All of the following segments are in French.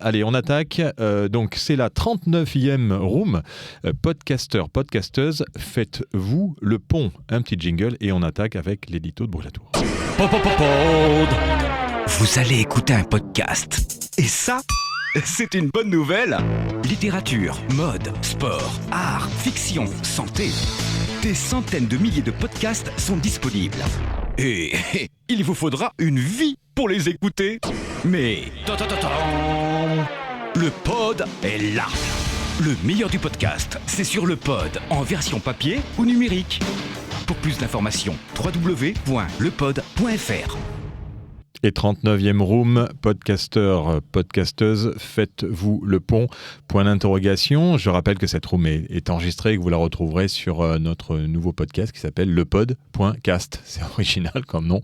Allez, on attaque. Donc, c'est la 39e room. Podcasteuse, faites-vous le pont. Un petit jingle et on attaque avec l'édito de Brûlatour. Vous allez écouter un podcast. Et ça, c'est une bonne nouvelle. Littérature, mode, sport, art, fiction, santé. Des centaines de milliers de podcasts sont disponibles. Et il vous faudra une vie pour les écouter. Mais le pod est là. Le meilleur du podcast, c'est sur le pod, en version papier ou numérique. Pour plus d'informations, www.lepod.fr. Et 39e room, podcasteuse, faites-vous le pont, point d'interrogation. Je rappelle que cette room est enregistrée et que vous la retrouverez sur notre nouveau podcast qui s'appelle lepod.cast. C'est original comme nom.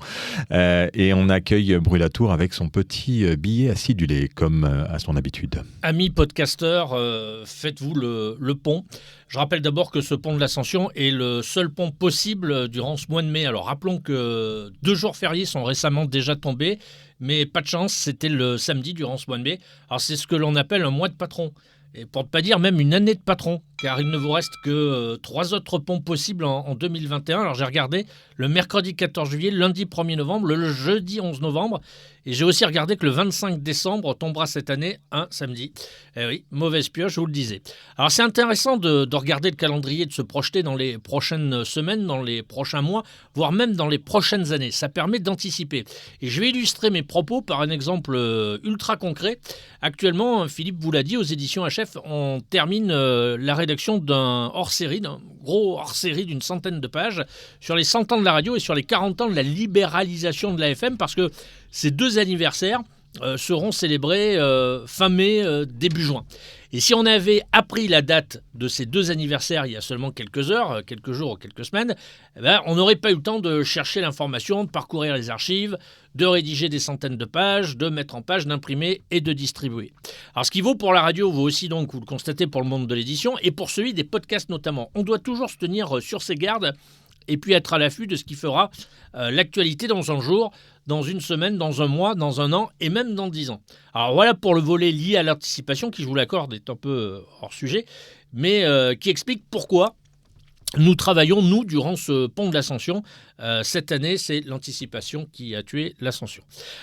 Et on accueille Brûlatour avec son petit billet acidulé, comme à son habitude. Amis podcasteurs, faites-vous le pont. Je rappelle d'abord que ce pont de l'Ascension est le seul pont possible durant ce mois de mai. Alors rappelons que 2 jours fériés sont récemment déjà tombés, mais pas de chance, c'était le samedi durant ce mois de mai. Alors c'est ce que l'on appelle un mois de patron. Et pour ne pas dire même une année de patron, car il ne vous reste que 3 autres ponts possibles en 2021. Alors j'ai regardé le mercredi 14 juillet, le lundi 1er novembre, le jeudi 11 novembre, et j'ai aussi regardé que le 25 décembre tombera cette année un samedi. Eh oui, mauvaise pioche, je vous le disais. Alors c'est intéressant de regarder le calendrier, de se projeter dans les prochaines semaines, dans les prochains mois, voire même dans les prochaines années. Ça permet d'anticiper. Et je vais illustrer mes propos par un exemple ultra concret. Actuellement, Philippe vous l'a dit, aux éditions HF, on termine la rédaction d'un hors-série, d'un gros hors-série d'une centaine de pages sur les 100 ans de la radio et sur les 40 ans de la libéralisation de la FM, parce que ces 2 anniversaires seront célébrés fin mai, début juin. Et si on avait appris la date de ces 2 anniversaires il y a seulement quelques heures, quelques jours ou quelques semaines, on n'aurait pas eu le temps de chercher l'information, de parcourir les archives, de rédiger des centaines de pages, de mettre en page, d'imprimer et de distribuer. Alors ce qui vaut pour la radio vaut aussi, donc, vous le constatez, pour le monde de l'édition et pour celui des podcasts notamment. On doit toujours se tenir sur ses gardes et puis être à l'affût de ce qui fera l'actualité dans un jour, dans une semaine, dans un mois, dans un an et même dans 10 ans. Alors voilà pour le volet lié à l'anticipation qui, je vous l'accorde, est un peu hors sujet, mais qui explique pourquoi nous travaillons, nous, durant ce pont de l'Ascension. Cette année, c'est l'anticipation qui a tué l'Ascension.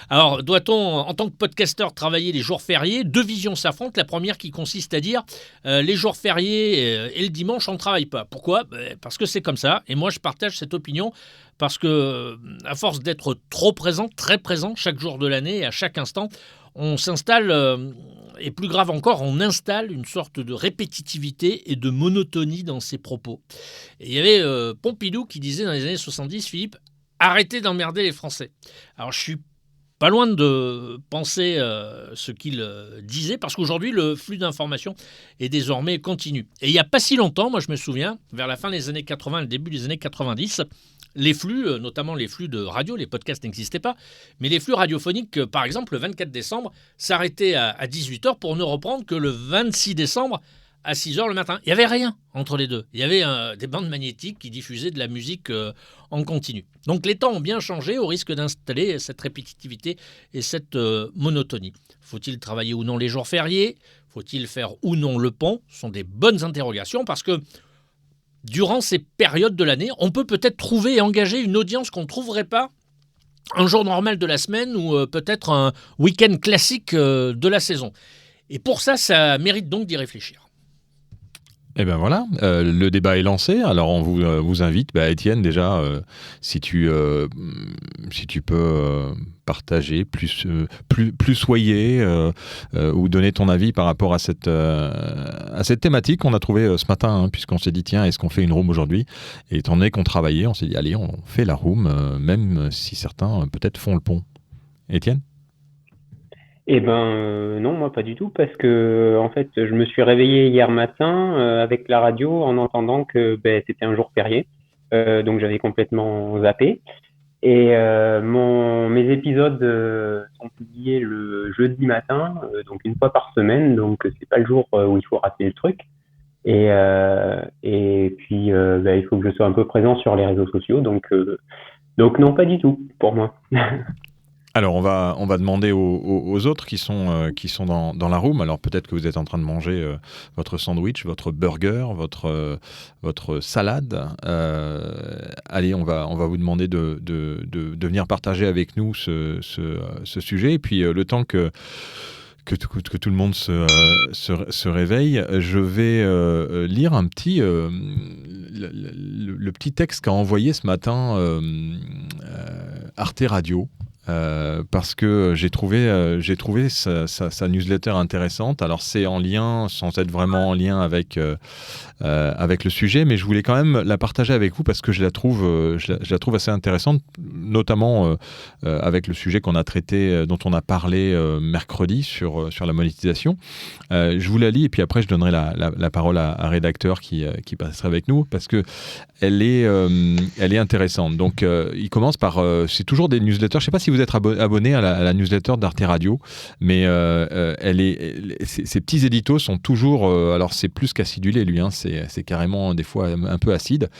Alors, doit-on, en tant que podcasteur, travailler les jours fériés ? 2 visions s'affrontent. La première qui consiste à dire les jours fériés et le dimanche, on ne travaille pas. Pourquoi ? Parce que c'est comme ça. Et moi, je partage cette opinion parce que, à force d'être trop présent, très présent, chaque jour de l'année et à chaque instant, on s'installe, et plus grave encore, on installe une sorte de répétitivité et de monotonie dans ses propos. Et il y avait Pompidou qui disait dans les années 70, Philippe, arrêtez d'emmerder les Français. Alors je suis pas loin de penser ce qu'il disait, parce qu'aujourd'hui, le flux d'informations est désormais continu. Et il n'y a pas si longtemps, moi je me souviens, vers la fin des années 80, le début des années 90, les flux, notamment les flux de radio, les podcasts n'existaient pas, mais les flux radiophoniques, par exemple, le 24 décembre, s'arrêtaient à 18h pour ne reprendre que le 26 décembre à 6h le matin. Il n'y avait rien entre les deux. Il y avait des bandes magnétiques qui diffusaient de la musique en continu. Donc les temps ont bien changé au risque d'installer cette répétitivité et cette monotonie. Faut-il travailler ou non les jours fériés ? Faut-il faire ou non le pont ? Ce sont des bonnes interrogations parce que durant ces périodes de l'année, on peut peut-être trouver et engager une audience qu'on ne trouverait pas un jour normal de la semaine ou peut-être un week-end classique de la saison. Et pour ça, ça mérite donc d'y réfléchir. Et ben voilà, le débat est lancé. Alors on vous invite, Étienne, déjà, si tu peux partager, plus soyer ou donner ton avis par rapport à cette thématique qu'on a trouvée ce matin, puisqu'on s'est dit, tiens, est-ce qu'on fait une room aujourd'hui ? Et étant donné qu'on travaillait, on s'est dit, allez, on fait la room, même si certains peut-être font le pont. Étienne ? Non, moi pas du tout, parce que en fait, je me suis réveillé hier matin avec la radio en entendant que c'était un jour férié, donc j'avais complètement zappé. Et mes épisodes sont publiés le jeudi matin, donc une fois par semaine, donc c'est pas le jour où il faut rater le truc. Et puis il faut que je sois un peu présent sur les réseaux sociaux, donc non, pas du tout pour moi. Alors, on va demander aux autres qui sont dans la room. Alors, peut-être que vous êtes en train de manger votre sandwich, votre burger, votre salade. Allez, on va vous demander de venir partager avec nous ce sujet. Et puis, le temps que tout le monde se réveille, je vais lire un petit le petit texte qu'a envoyé ce matin Arte Radio. Parce que j'ai trouvé sa newsletter intéressante. Alors c'est en lien, sans être vraiment en lien avec le sujet, mais je voulais quand même la partager avec vous parce que je la trouve assez intéressante, notamment avec le sujet qu'on a traité, dont on a parlé mercredi sur la monétisation. Je vous la lis et puis après je donnerai la parole à un rédacteur qui passerait avec nous parce que elle est intéressante. Donc il commence par c'est toujours des newsletters. Je ne sais pas si vous êtes abonné à la newsletter d'Arte Radio, mais ces petits éditos sont toujours... alors c'est plus qu'acidulé lui, hein, c'est carrément des fois un peu acide.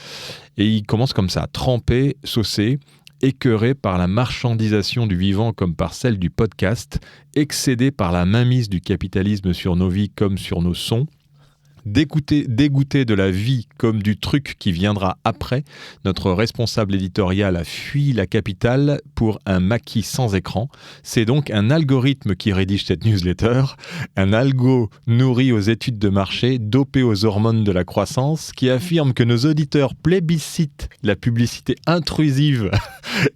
Et il commence comme ça, trempé, saucé, écœuré par la marchandisation du vivant comme par celle du podcast, excédé par la mainmise du capitalisme sur nos vies comme sur nos sons, dégoûté de la vie comme du truc qui viendra après, notre responsable éditorial a fui la capitale pour un maquis sans écran. C'est donc un algorithme qui rédige cette newsletter, un algo nourri aux études de marché, dopé aux hormones de la croissance, qui affirme que nos auditeurs plébiscitent la publicité intrusive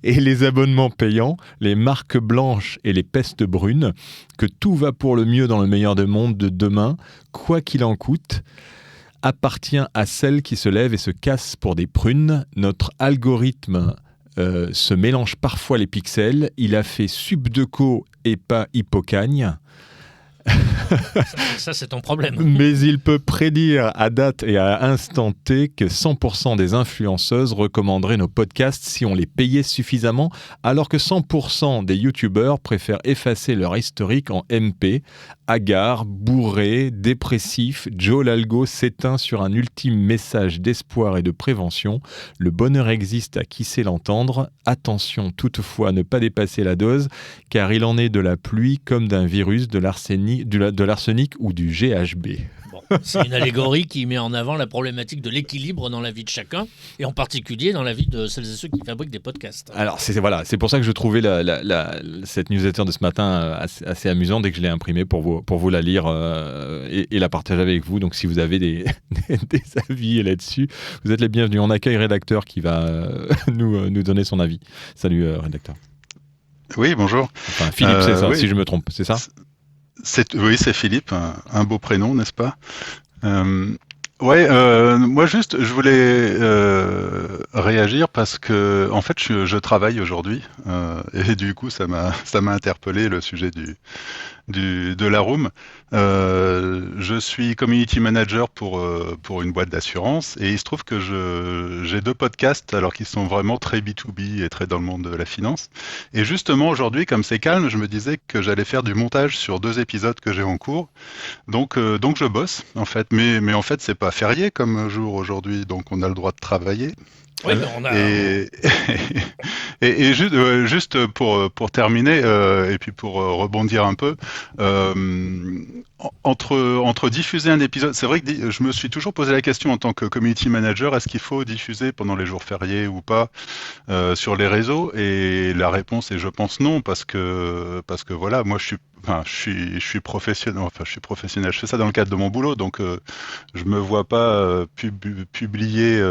et les abonnements payants, les marques blanches et les pestes brunes, que tout va pour le mieux dans le meilleur des mondes de demain, quoi qu'il en coûte, appartient à celle qui se lève et se casse pour des prunes. Notre algorithme se mélange parfois les pixels. Il a fait subdeco et pas hippocagne. Ça, c'est ton problème. Mais il peut prédire à date et à instant T que 100% des influenceuses recommanderaient nos podcasts si on les payait suffisamment, alors que 100% des youtubeurs préfèrent effacer leur historique en MP. Hagard, bourré, dépressif, Joe l'algo s'éteint sur un ultime message d'espoir et de prévention. Le bonheur existe à qui sait l'entendre. Attention toutefois à ne pas dépasser la dose, car il en est de la pluie comme d'un virus, de l'arsenic ou du GHB. Bon, c'est une allégorie qui met en avant la problématique de l'équilibre dans la vie de chacun, et en particulier dans la vie de celles et ceux qui fabriquent des podcasts. Alors c'est pour ça que je trouvais cette newsletter de ce matin assez amusante et que je l'ai imprimée pour vous la lire et la partager avec vous. Donc si vous avez des avis là-dessus, vous êtes les bienvenus. On accueille rédacteur qui va nous donner son avis. Salut rédacteur. Oui, bonjour. Enfin, Philippe, c'est ça, oui. Si je me trompe, c'est ça ? Oui, c'est Philippe, un beau prénom, n'est-ce pas ? Moi juste, je voulais réagir parce que en fait, je travaille aujourd'hui et du coup, ça m'a interpellé le sujet de la room. Je suis community manager pour une boîte d'assurance et il se trouve que j'ai 2 podcasts alors qui sont vraiment très B2B et très dans le monde de la finance. Et justement aujourd'hui, comme c'est calme, je me disais que j'allais faire du montage sur 2 épisodes que j'ai en cours. Donc je bosse en fait, mais en fait c'est pas férié comme jour aujourd'hui, donc on a le droit de travailler. Oui, mais on a... Et juste pour terminer, et puis pour rebondir un peu, entre diffuser un épisode, c'est vrai que je me suis toujours posé la question en tant que community manager, est-ce qu'il faut diffuser pendant les jours fériés ou pas sur les réseaux? Et la réponse est je pense non, parce que voilà, moi je suis professionnel, je fais ça dans le cadre de mon boulot, donc je me vois pas publier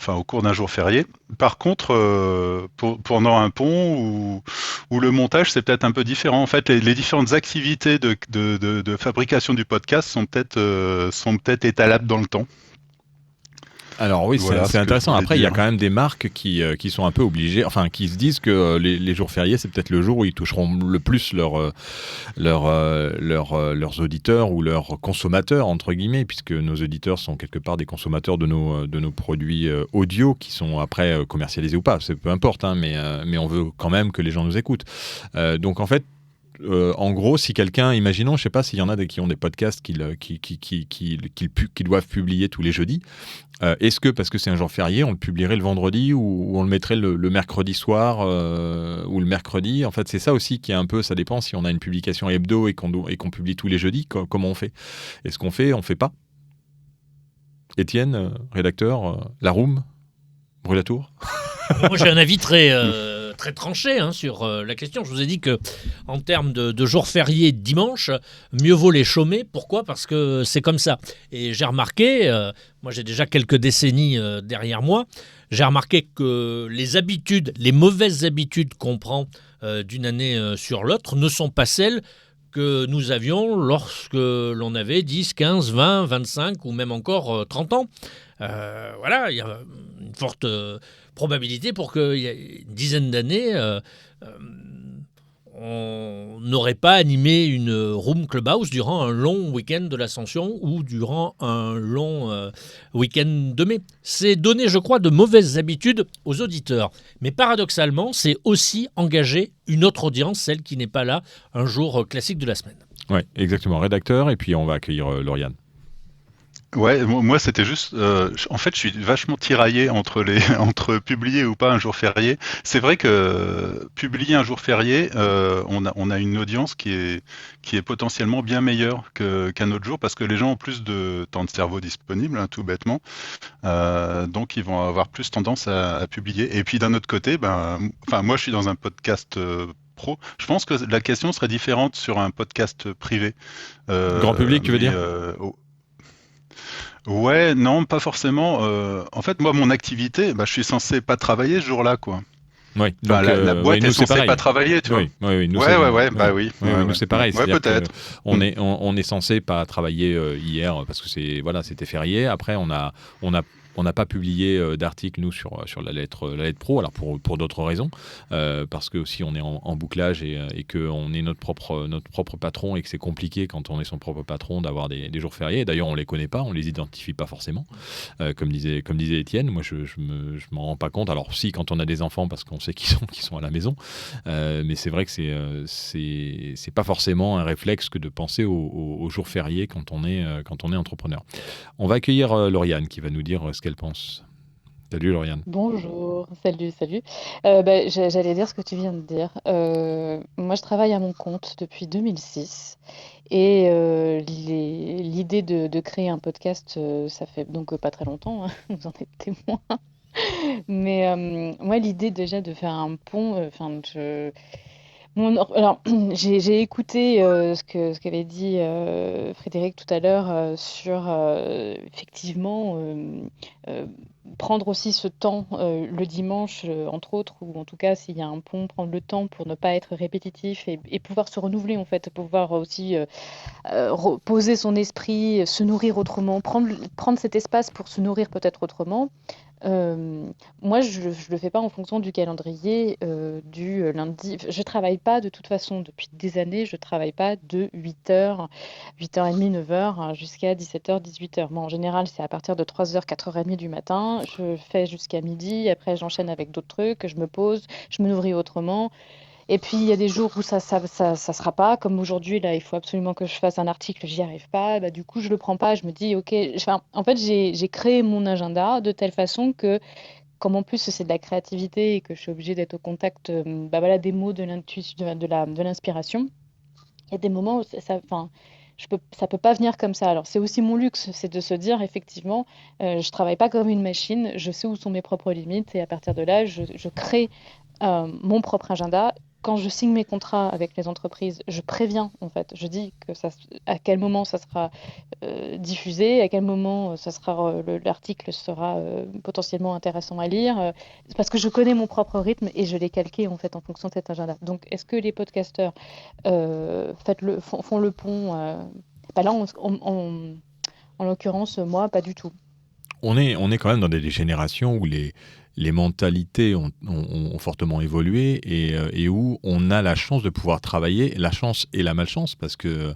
au cours d'un jour férié. Par contre, pendant un pont ou le montage, c'est peut-être un peu différent. En fait, les différentes activités de fabrication du podcast sont peut-être étalables dans le temps. Alors oui, voilà, c'est intéressant. Après, il y a quand même des marques qui sont un peu obligées, enfin qui se disent que les jours fériés, c'est peut-être le jour où ils toucheront le plus leurs auditeurs ou leurs consommateurs, entre guillemets, puisque nos auditeurs sont quelque part des consommateurs de nos produits audio qui sont après commercialisés ou pas, peu importe, hein, mais on veut quand même que les gens nous écoutent. Donc en fait, en gros, si quelqu'un, imaginons, je sais pas s'il y en a qui ont des podcasts qu'ils doivent publier tous les jeudis, est-ce que, parce que c'est un jour férié, on le publierait le vendredi ou on le mettrait le mercredi soir ou le mercredi? En fait, c'est ça aussi qui est un peu, ça dépend si on a une publication hebdo et qu'on publie tous les jeudis, comment on fait? Est-ce qu'on fait, on fait pas? Étienne, rédacteur, la room, Brûlatour? Moi, j'ai un avis très tranché sur la question. Je vous ai dit que en termes de jours fériés dimanche, mieux vaut les chômer. Pourquoi ? Parce que c'est comme ça. Et j'ai remarqué, moi j'ai déjà quelques décennies derrière moi, j'ai remarqué que les mauvaises habitudes qu'on prend d'une année sur l'autre ne sont pas celles que nous avions lorsque l'on avait 10, 15, 20, 25 ou même encore 30 ans. Voilà, il y a une forte probabilité pour qu'il y ait une dizaine d'années, on n'aurait pas animé une room clubhouse durant un long week-end de l'Ascension ou durant un long week-end de mai. C'est donner, je crois, de mauvaises habitudes aux auditeurs. Mais paradoxalement, c'est aussi engager une autre audience, celle qui n'est pas là un jour classique de la semaine. Oui, exactement. Rédacteur, et puis on va accueillir Lauriane. Ouais, moi c'était juste, en fait, je suis vachement tiraillé entre publier ou pas un jour férié. C'est vrai que publier un jour férié, on a une audience qui est potentiellement bien meilleure qu'un autre jour parce que les gens ont plus de temps de cerveau disponible, tout bêtement. Donc ils vont avoir plus tendance à publier. Et puis d'un autre côté, moi je suis dans un podcast pro. Je pense que la question serait différente sur un podcast privé. Grand public, tu veux dire? Ouais, non, pas forcément. En fait, moi, mon activité, je suis censé pas travailler ce jour-là, quoi. Oui. Donc, la boîte est censée pas travailler, tu vois. Oui, nous, oui. Nous, c'est pareil. Ouais, peut-être. On est censé pas travailler hier parce que c'était férié. Après, on n'a pas publié d'article, nous, sur la lettre pro, alors pour d'autres raisons, parce que aussi on est en bouclage et qu'on est notre propre patron et que c'est compliqué quand on est son propre patron d'avoir des jours fériés. D'ailleurs, on ne les connaît pas, on ne les identifie pas forcément. Comme disait Étienne, moi, je m'en rends pas compte. Alors, si, quand on a des enfants, parce qu'on sait qu'ils sont à la maison, mais c'est vrai que c'est pas forcément un réflexe que de penser aux jours fériés quand on est entrepreneur. On va accueillir Lauriane qui va nous dire ce qu'elle pense. Salut Lauriane. Bonjour, salut. J'allais dire ce que tu viens de dire. Moi, je travaille à mon compte depuis 2006 et l'idée de créer un podcast, ça fait donc pas très longtemps, hein, vous en êtes témoin. Mais moi, l'idée déjà de faire un pont, alors, j'ai écouté ce qu'avait dit Frédéric tout à l'heure sur effectivement prendre aussi ce temps le dimanche, entre autres, ou en tout cas s'il y a un pont, prendre le temps pour ne pas être répétitif et pouvoir se renouveler en fait, pouvoir aussi poser son esprit, se nourrir autrement, prendre cet espace pour se nourrir peut-être autrement. Moi, je le fais pas en fonction du calendrier du lundi. Je travaille pas de toute façon depuis des années. Je travaille pas de 8h, 8h30, 9h jusqu'à 17h, 18h. Moi, en général, c'est à partir de 3h, 4h30 du matin. Je fais jusqu'à midi. Après, j'enchaîne avec d'autres trucs. Je me pose, je me nourris autrement. Et puis, il y a des jours où ça sera pas. Comme aujourd'hui, là, il faut absolument que je fasse un article, j'y arrive pas. Du coup, je le prends pas. Je me dis, OK. En fait, j'ai créé mon agenda de telle façon que, comme en plus c'est de la créativité et que je suis obligée d'être au contact des mots, de l'intuition, de l'inspiration, il y a des moments où ça peut pas venir comme ça. Alors, c'est aussi mon luxe, c'est de se dire, effectivement, je travaille pas comme une machine, je sais où sont mes propres limites et à partir de là, je crée mon propre agenda. Quand je signe mes contrats avec les entreprises, je préviens en fait. Je dis à quel moment ça sera diffusé, à quel moment l'article sera potentiellement intéressant à lire, parce que je connais mon propre rythme et je l'ai calqué en fait en fonction de cet agenda. Donc, est-ce que les podcasteurs font le pont là, en l'occurrence, moi, pas du tout. On est quand même dans des générations où les mentalités ont fortement évolué et où on a la chance de pouvoir travailler, la chance et la malchance, parce que,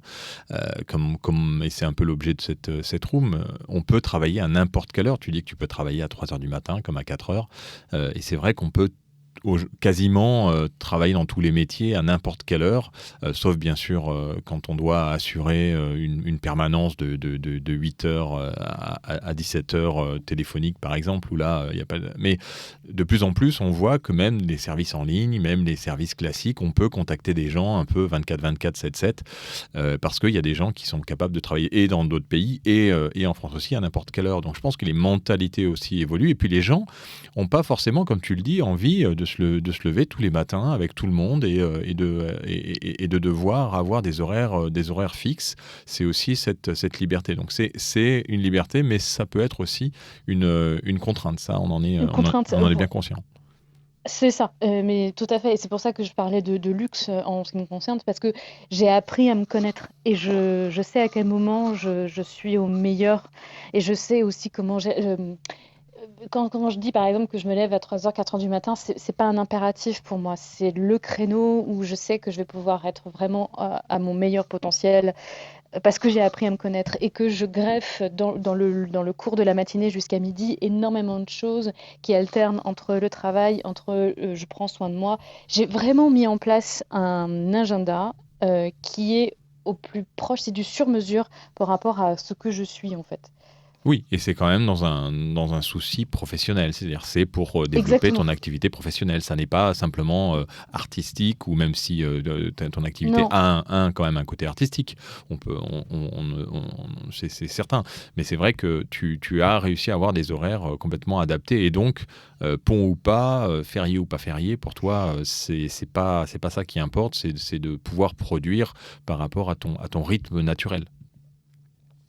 et c'est un peu l'objet de cette room, on peut travailler à n'importe quelle heure. Tu dis que tu peux travailler à 3h du matin comme à 4h, et c'est vrai qu'on peut quasiment travailler dans tous les métiers à n'importe quelle heure, sauf bien sûr quand on doit assurer une permanence de 8 heures à 17 heures téléphonique par exemple, où là, il n'y a pas de... Mais de plus en plus, on voit que même les services en ligne, même les services classiques, on peut contacter des gens un peu 24/24, 7/7, parce qu'il y a des gens qui sont capables de travailler et dans d'autres pays et en France aussi à n'importe quelle heure. Donc je pense que les mentalités aussi évoluent, et puis les gens n'ont pas forcément, comme tu le dis, envie de se lever tous les matins avec tout le monde et de devoir avoir des horaires fixes. C'est aussi cette liberté. Donc c'est une liberté, mais ça peut être aussi une contrainte. Ça, on en est bien conscient. C'est ça, mais tout à fait. Et c'est pour ça que je parlais de luxe en ce qui me concerne, parce que j'ai appris à me connaître et je sais à quel moment je suis au meilleur, et je sais aussi comment quand je dis par exemple que je me lève à 3h, 4h du matin, c'est pas un impératif pour moi. C'est le créneau où je sais que je vais pouvoir être vraiment à mon meilleur potentiel, parce que j'ai appris à me connaître et que je greffe dans le cours de la matinée jusqu'à midi énormément de choses qui alternent entre le travail, entre je prends soin de moi. J'ai vraiment mis en place un agenda qui est au plus proche, c'est du sur-mesure par rapport à ce que je suis en fait. Oui, et c'est quand même dans un souci professionnel, c'est-à-dire c'est pour développer Exactement. ton activité professionnelle. Ça n'est pas simplement artistique, ou même si ton activité Non. a quand même un côté artistique, c'est certain. Mais c'est vrai que tu as réussi à avoir des horaires complètement adaptés, et donc pont ou pas, férié ou pas férié, pour toi, c'est pas ça qui importe, c'est de pouvoir produire par rapport à ton rythme naturel.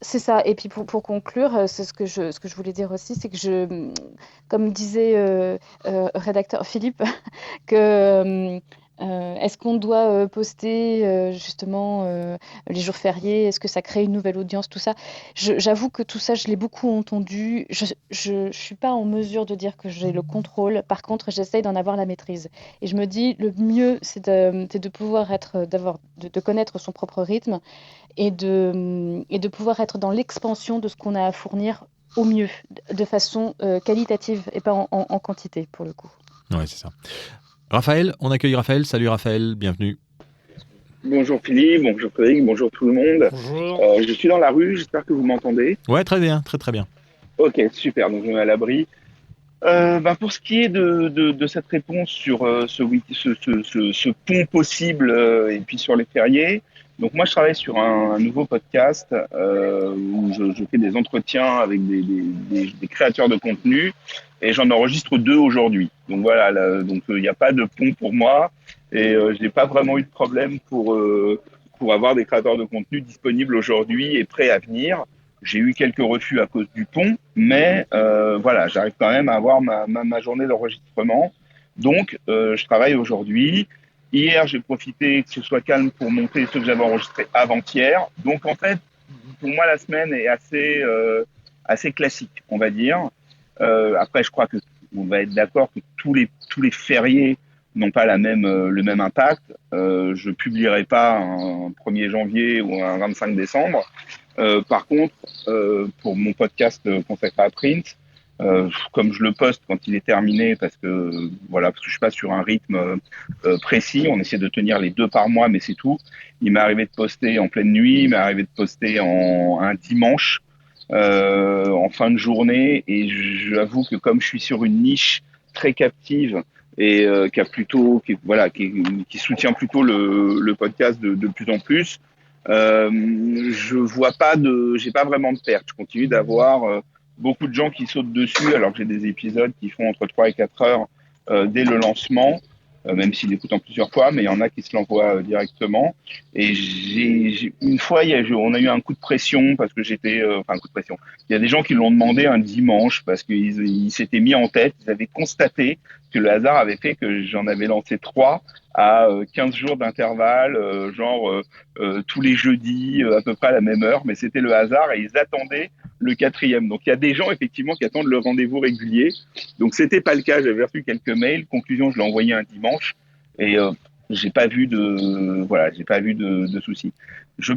C'est ça. Et puis pour conclure, c'est ce que je voulais dire aussi, c'est que comme disait rédacteur Philippe, que est-ce qu'on doit poster justement les jours fériés? Est-ce que ça crée une nouvelle audience? Tout ça. J'avoue que tout ça, je l'ai beaucoup entendu. Je suis pas en mesure de dire que j'ai le contrôle. Par contre, j'essaye d'en avoir la maîtrise. Et je me dis, le mieux, c'est de pouvoir de connaître son propre rythme et de pouvoir être dans l'expansion de ce qu'on a à fournir au mieux, de façon qualitative et pas en quantité pour le coup. Ouais, c'est ça. Raphaël, on accueille Raphaël. Salut Raphaël, bienvenue. Bonjour Philippe, bonjour Frédéric, bonjour tout le monde. Bonjour. Je suis dans la rue, j'espère que vous m'entendez. Ouais, très bien, très très bien. Ok, super, donc je me mets à l'abri. Pour ce qui est de cette réponse sur ce pont possible et puis sur les fériés, donc moi je travaille sur un nouveau podcast où je fais des entretiens avec des créateurs de contenu, et j'en enregistre 2 aujourd'hui. Donc voilà, donc il n'y a pas de pont pour moi, et je n'ai pas vraiment eu de problème pour avoir des créateurs de contenu disponibles aujourd'hui et prêts à venir. J'ai eu quelques refus à cause du pont, mais voilà, j'arrive quand même à avoir ma journée d'enregistrement. Donc, je travaille aujourd'hui. Hier, j'ai profité que ce soit calme pour monter ce que j'avais enregistré avant-hier. Donc, en fait, pour moi, la semaine est assez classique, on va dire. Après, je crois que on va être d'accord que tous les fériés n'ont pas le même impact. Je publierai pas un 1er janvier ou un 25 décembre. Par contre, pour mon podcast consacré à Print, comme je le poste quand il est terminé, parce que je suis pas sur un rythme précis, on essaie de tenir les 2 par mois, mais c'est tout. Il m'est arrivé de poster en pleine nuit, il m'est arrivé de poster un dimanche en fin de journée, et j'avoue que comme je suis sur une niche très captive et qui soutient plutôt le podcast de plus en plus, j'ai pas vraiment de perte. Je continue d'avoir beaucoup de gens qui sautent dessus, alors que j'ai des épisodes qui font entre 3 et 4 heures dès le lancement, même s'ils l'écoutent en plusieurs fois, mais il y en a qui se l'envoient directement. Et une fois, on a eu un coup de pression parce que un coup de pression. Il y a des gens qui l'ont demandé un dimanche parce qu'ils s'étaient mis en tête, ils avaient constaté que le hasard avait fait que j'en avais lancé 3 à 15 jours d'intervalle, tous les jeudis, à peu près à la même heure, mais c'était le hasard, et ils attendaient le 4e. Donc il y a des gens effectivement qui attendent le rendez-vous régulier. Donc c'était pas le cas, j'avais reçu quelques mails. Conclusion, je l'ai envoyé un dimanche, et j'ai pas vu de soucis. Je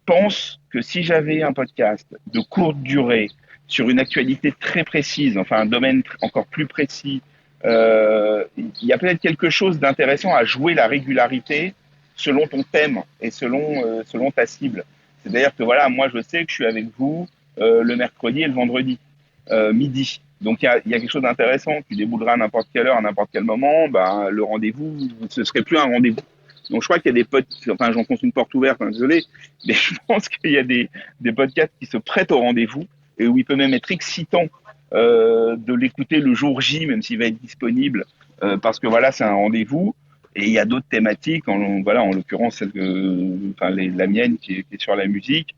pense que si j'avais un podcast de courte durée sur une actualité très précise, enfin un domaine encore plus précis, il y a peut-être quelque chose d'intéressant à jouer la régularité selon ton thème et selon ta cible. C'est-à-dire que voilà, moi je sais que je suis avec vous le mercredi et le vendredi midi. Donc il y a quelque chose d'intéressant. Tu débouleras à n'importe quelle heure, à n'importe quel moment, ben, le rendez-vous, ce serait plus un rendez-vous. Donc je crois qu'il y a des podcasts, enfin j'enfonce une porte ouverte, hein, désolé, mais je pense qu'il y a des podcasts qui se prêtent au rendez-vous et où il peut même être excitant de l'écouter le jour J, même s'il va être disponible, parce que voilà, c'est un rendez-vous. Et il y a d'autres thématiques, voilà, en l'occurrence celle la mienne qui est sur la musique.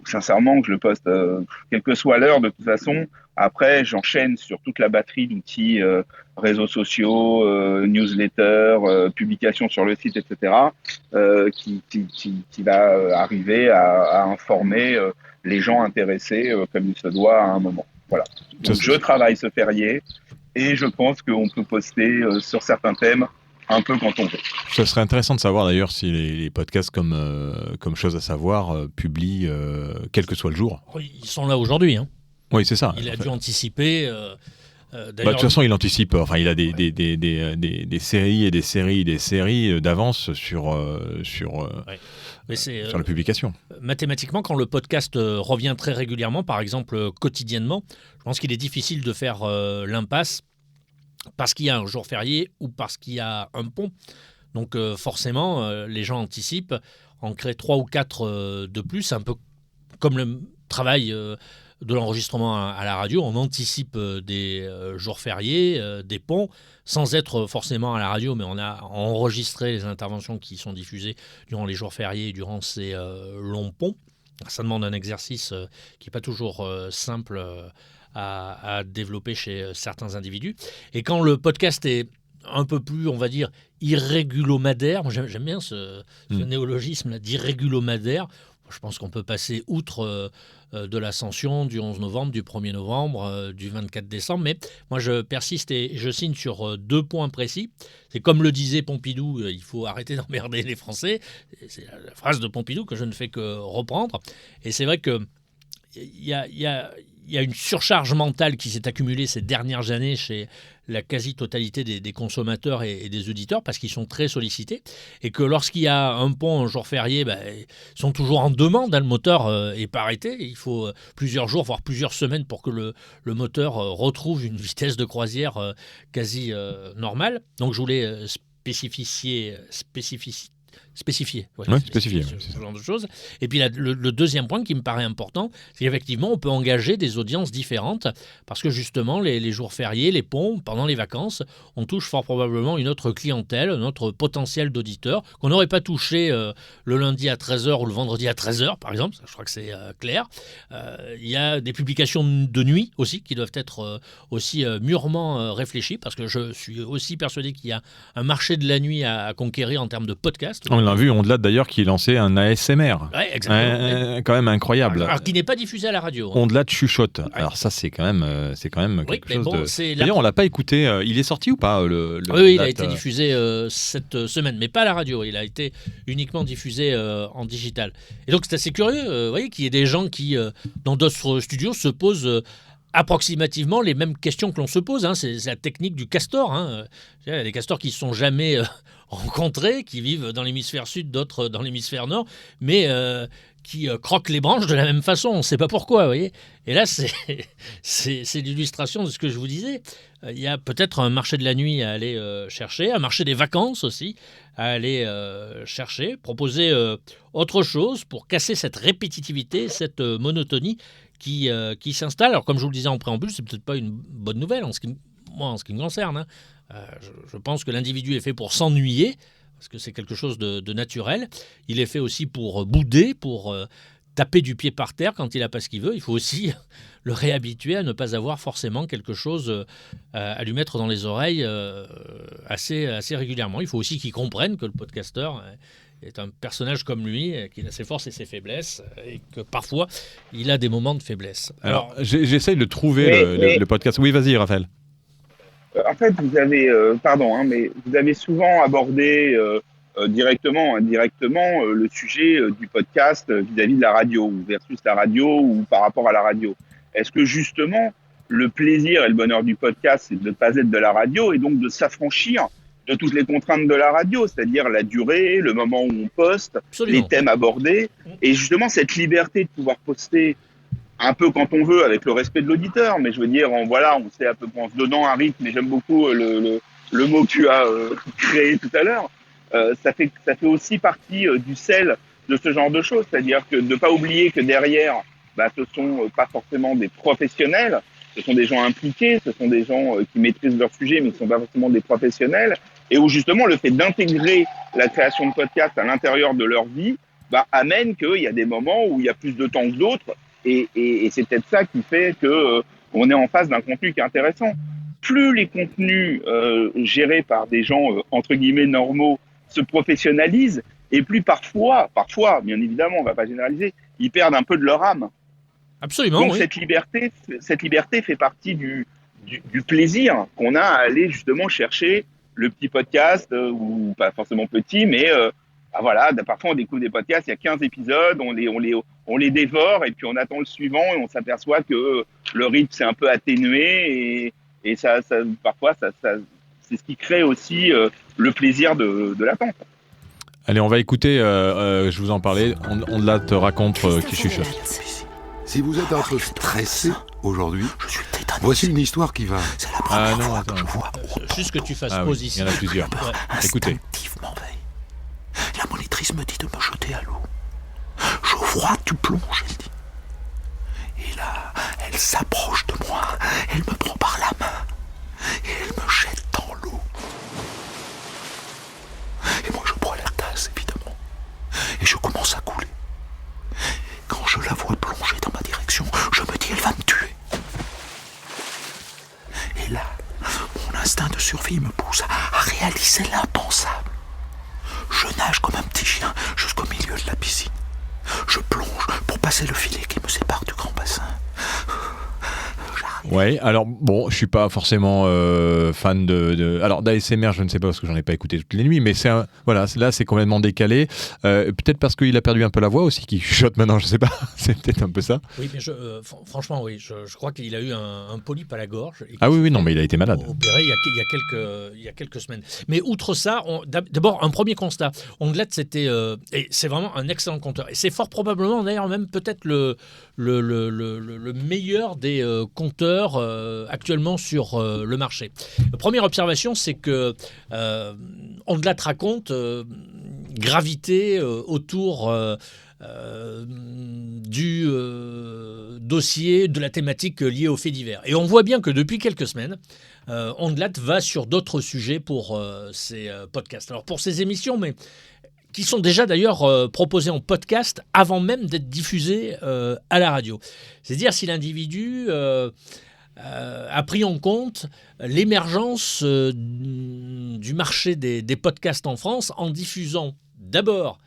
Sincèrement, que je le poste, quelle que soit l'heure, de toute façon. Après, j'enchaîne sur toute la batterie d'outils, réseaux sociaux, newsletters, publications sur le site, etc., qui va arriver à informer les gens intéressés comme il se doit à un moment. Voilà. Donc, je travaille ce férié et je pense qu'on peut poster sur certains thèmes un peu quand on veut. Ce serait intéressant de savoir d'ailleurs si les podcasts comme Chose à savoir publient quel que soit le jour. Oui, ils sont là aujourd'hui. Hein. Oui, c'est ça. Il a dû anticiper. De toute façon, il anticipe. Enfin, il a des séries et des séries d'avance sur la publication. Mathématiquement, quand le podcast revient très régulièrement, par exemple quotidiennement, je pense qu'il est difficile de faire l'impasse parce qu'il y a un jour férié ou parce qu'il y a un pont. Donc forcément, les gens anticipent, en créent 3 ou 4 de plus, un peu comme le travail de l'enregistrement à la radio. On anticipe des jours fériés, des ponts, sans être forcément à la radio, mais on a enregistré les interventions qui sont diffusées durant les jours fériés et durant ces longs ponts. Ça demande un exercice qui n'est pas toujours simple à développer chez certains individus. Et quand le podcast est un peu plus, on va dire, irrégulomadaire, moi j'aime bien ce néologisme d'irrégulomadaire. Je pense qu'on peut passer outre de l'Ascension du 11 novembre, du 1er novembre, du 24 décembre. Mais moi, je persiste et je signe sur 2 points précis. C'est comme le disait Pompidou, il faut arrêter d'emmerder les Français. C'est la phrase de Pompidou que je ne fais que reprendre. Et c'est vrai que il y a une surcharge mentale qui s'est accumulée ces dernières années chez la quasi-totalité des consommateurs et des auditeurs parce qu'ils sont très sollicités et que lorsqu'il y a un pont, un jour férié, ils sont toujours en demande. Le moteur n'est pas arrêté. Il faut plusieurs jours, voire plusieurs semaines pour que le moteur retrouve une vitesse de croisière quasi normale. Donc je voulais spécifier. Voilà, spécifier. Ce genre de choses. Et puis le deuxième point qui me paraît important, c'est qu'effectivement, on peut engager des audiences différentes parce que justement, les jours fériés, les ponts, pendant les vacances, on touche fort probablement une autre clientèle, notre potentiel d'auditeurs qu'on n'aurait pas touché le lundi à 13h ou le vendredi à 13h, par exemple. Ça, je crois que c'est clair. Il y a des publications de nuit aussi qui doivent être aussi mûrement réfléchies parce que je suis aussi persuadé qu'il y a un marché de la nuit à conquérir en termes de podcast. On l'a vu, Ondelat d'ailleurs qui lançait un ASMR. Ouais, exactement. Quand même incroyable. Alors qui n'est pas diffusé à la radio. Ondelat chuchote. Ouais. Alors ça c'est quand même quelque chose de. D'ailleurs on l'a pas écouté. Il est sorti ou pas Oui, il a été diffusé cette semaine, mais pas à la radio. Il a été uniquement diffusé en digital. Et donc c'est assez curieux, vous voyez, qu'il y ait des gens qui dans d'autres studios se posent approximativement les mêmes questions que l'on se pose. C'est la technique du castor. Il y a des castors qui ne se sont jamais rencontrés, qui vivent dans l'hémisphère sud, d'autres dans l'hémisphère nord, mais qui croquent les branches de la même façon. On ne sait pas pourquoi, vous voyez. Et là, c'est l'illustration de ce que je vous disais. Il y a peut-être un marché de la nuit à aller chercher, un marché des vacances aussi à aller chercher, proposer autre chose pour casser cette répétitivité, cette monotonie qui s'installe. Alors, comme je vous le disais en préambule, c'est peut-être pas une bonne nouvelle en ce qui me concerne. Je pense que l'individu est fait pour s'ennuyer, parce que c'est quelque chose de naturel. Il est fait aussi pour bouder, pour taper du pied par terre quand il n'a pas ce qu'il veut. Il faut aussi le réhabituer à ne pas avoir forcément quelque chose à lui mettre dans les oreilles assez régulièrement. Il faut aussi qu'il comprenne que le podcasteur est un personnage comme lui, qu'il a ses forces et ses faiblesses, et que parfois, il a des moments de faiblesse. Alors j'essaye de trouver le podcast. Oui, vas-y, Raphaël. En fait, vous avez, mais vous avez souvent abordé directement, indirectement, le sujet du podcast vis-à-vis de la radio, ou versus la radio, ou par rapport à la radio. Est-ce que justement, le plaisir et le bonheur du podcast, c'est de ne pas être de la radio et donc de s'affranchir de toutes les contraintes de la radio, c'est-à-dire la durée, le moment où on poste, Absolument. les thèmes abordés, et justement cette liberté de pouvoir poster un peu quand on veut, avec le respect de l'auditeur, mais je veux dire, on sait à peu près en se donnant un rythme, et j'aime beaucoup le mot que tu as créé tout à l'heure, ça fait aussi partie du sel de ce genre de choses, c'est-à-dire que de ne pas oublier que derrière, ce sont pas forcément des professionnels, ce sont des gens impliqués, ce sont des gens qui maîtrisent leur sujet, mais qui ne sont pas forcément des professionnels, et où justement le fait d'intégrer la création de podcasts à l'intérieur de leur vie amène qu'il y a des moments où il y a plus de temps que d'autres, et c'est peut-être ça qui fait que on est en face d'un contenu qui est intéressant. Plus les contenus gérés par des gens entre guillemets normaux se professionnalisent, et plus parfois, bien évidemment, on ne va pas généraliser, ils perdent un peu de leur âme. Absolument. Donc oui. cette liberté fait partie du plaisir qu'on a à aller justement chercher le petit podcast, ou pas forcément petit, mais parfois on découvre des podcasts, il y a 15 épisodes, on les dévore, et puis on attend le suivant, et on s'aperçoit que le rythme s'est un peu atténué, et ça parfois, c'est ce qui crée aussi le plaisir de l'attente. Allez, on va écouter, je vous en parlais, Ondelat te raconte qui chuchote. Si vous êtes un peu stressé aujourd'hui, voici une histoire qui va... Ah non, attends. Juste que tu fasses Ah pause oui, ici. il y en a plusieurs. Ouais. Écoutez. La monitrice me dit de me jeter à l'eau. Geoffroy, tu plonges, elle dit. Et là, elle s'approche de moi, elle me prend par la main, et elle me jette dans l'eau. Et moi, je prends la tasse, évidemment, et je commence à couler. Quand je la vois plonger dans ma direction, je me dis, elle va me tuer. Et là, mon instinct de survie me pousse à réaliser l'impensable. Je nage comme un petit chien jusqu'au milieu de la piscine. Je plonge pour passer le filet qui me sépare du grand bassin. Ouais, alors bon, je suis pas forcément fan alors d'ASMR, je ne sais pas parce que j'en ai pas écouté toutes les nuits, mais là c'est complètement décalé. Peut-être parce qu'il a perdu un peu la voix aussi, qu'il chuchote maintenant, je sais pas. C'est peut-être un peu ça. Oui, mais franchement, oui, je crois qu'il a eu un polype à la gorge. Ah oui, non, mais il a été malade. Opéré il y a quelques semaines. Mais outre ça, d'abord un premier constat. Ondelat, et c'est vraiment un excellent conteur. Et c'est fort probablement d'ailleurs même peut-être le meilleur des compteurs actuellement sur le marché. La première observation, c'est que Ondelat raconte gravité autour du dossier de la thématique liée aux faits divers. Et on voit bien que depuis quelques semaines, Ondelat va sur d'autres sujets pour ses podcasts. Alors pour ses émissions, mais qui sont déjà d'ailleurs proposés en podcast avant même d'être diffusés à la radio. C'est-à-dire si l'individu a pris en compte l'émergence du marché des podcasts en France en diffusant d'abord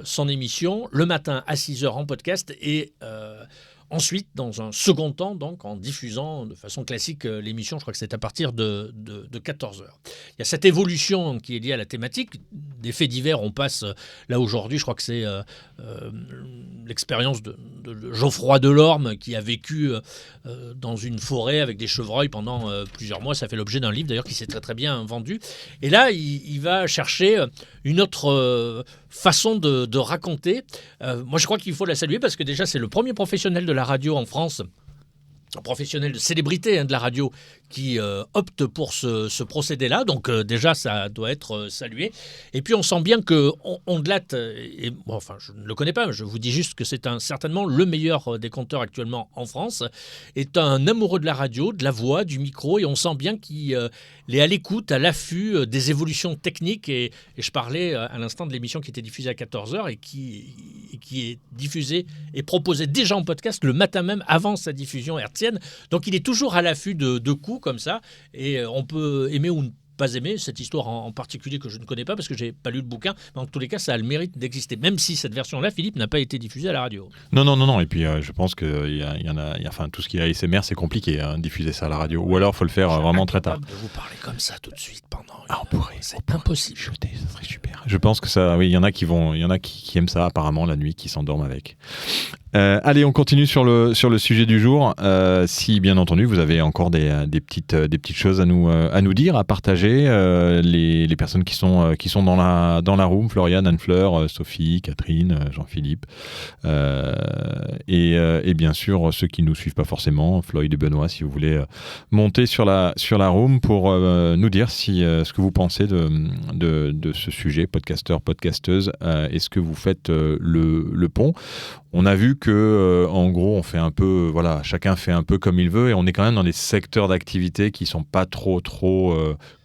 son émission le matin à 6h en podcast et ensuite, dans un second temps, donc, en diffusant de façon classique l'émission, je crois que c'est à partir de 14h. Il y a cette évolution qui est liée à la thématique. Des faits divers, on passe, là aujourd'hui, je crois que c'est l'expérience de Geoffroy Delorme qui a vécu dans une forêt avec des chevreuils pendant plusieurs mois. Ça fait l'objet d'un livre d'ailleurs qui s'est très très bien vendu. Et là, il va chercher une autre façon de raconter. Moi, je crois qu'il faut la saluer parce que déjà, c'est le premier professionnel de la radio en France, un professionnel de célébrité de la radio, qui opte pour ce procédé-là. Donc déjà, ça doit être salué. Et puis, on sent bien que Ondelat, je ne le connais pas, je vous dis juste que c'est certainement le meilleur des compteurs actuellement en France, est un amoureux de la radio, de la voix, du micro, et on sent bien qu'il est à l'écoute, à l'affût des évolutions techniques. Et je parlais à l'instant de l'émission qui était diffusée à 14h et qui est diffusée et proposée déjà en podcast le matin même avant sa diffusion hertzienne. Donc, il est toujours à l'affût de coups comme ça, et on peut aimer ou ne pas aimer cette histoire en particulier que je ne connais pas parce que j'ai pas lu le bouquin, mais en tous les cas ça a le mérite d'exister, même si cette version-là, Philippe, n'a pas été diffusée à la radio. Non, et puis je pense que tout ce qui est ASMR, c'est compliqué diffuser ça à la radio, ou alors il faut le faire vraiment très tard. De vous parler comme ça tout de suite pendant on pourrait, c'est impossible. Chuter, ça serait super. Je pense que ça, oui, il y en a qui aiment ça apparemment la nuit, qui s'endorment avec. Allez, on continue sur le sujet du jour. Si bien entendu vous avez encore des petites choses à nous dire, à partager, les personnes qui sont dans la room, Floriane, Anne-Fleur, Sophie, Catherine, Jean-Philippe, et bien sûr ceux qui nous suivent pas forcément, Floyd et Benoît, si vous voulez monter sur la room pour nous dire si ce que vous pensez de ce sujet, podcasteur, podcasteuse, est-ce que vous faites le pont. On a vu que, en gros, on fait un peu, voilà, chacun fait un peu comme il veut, et on est quand même dans des secteurs d'activité qui sont pas trop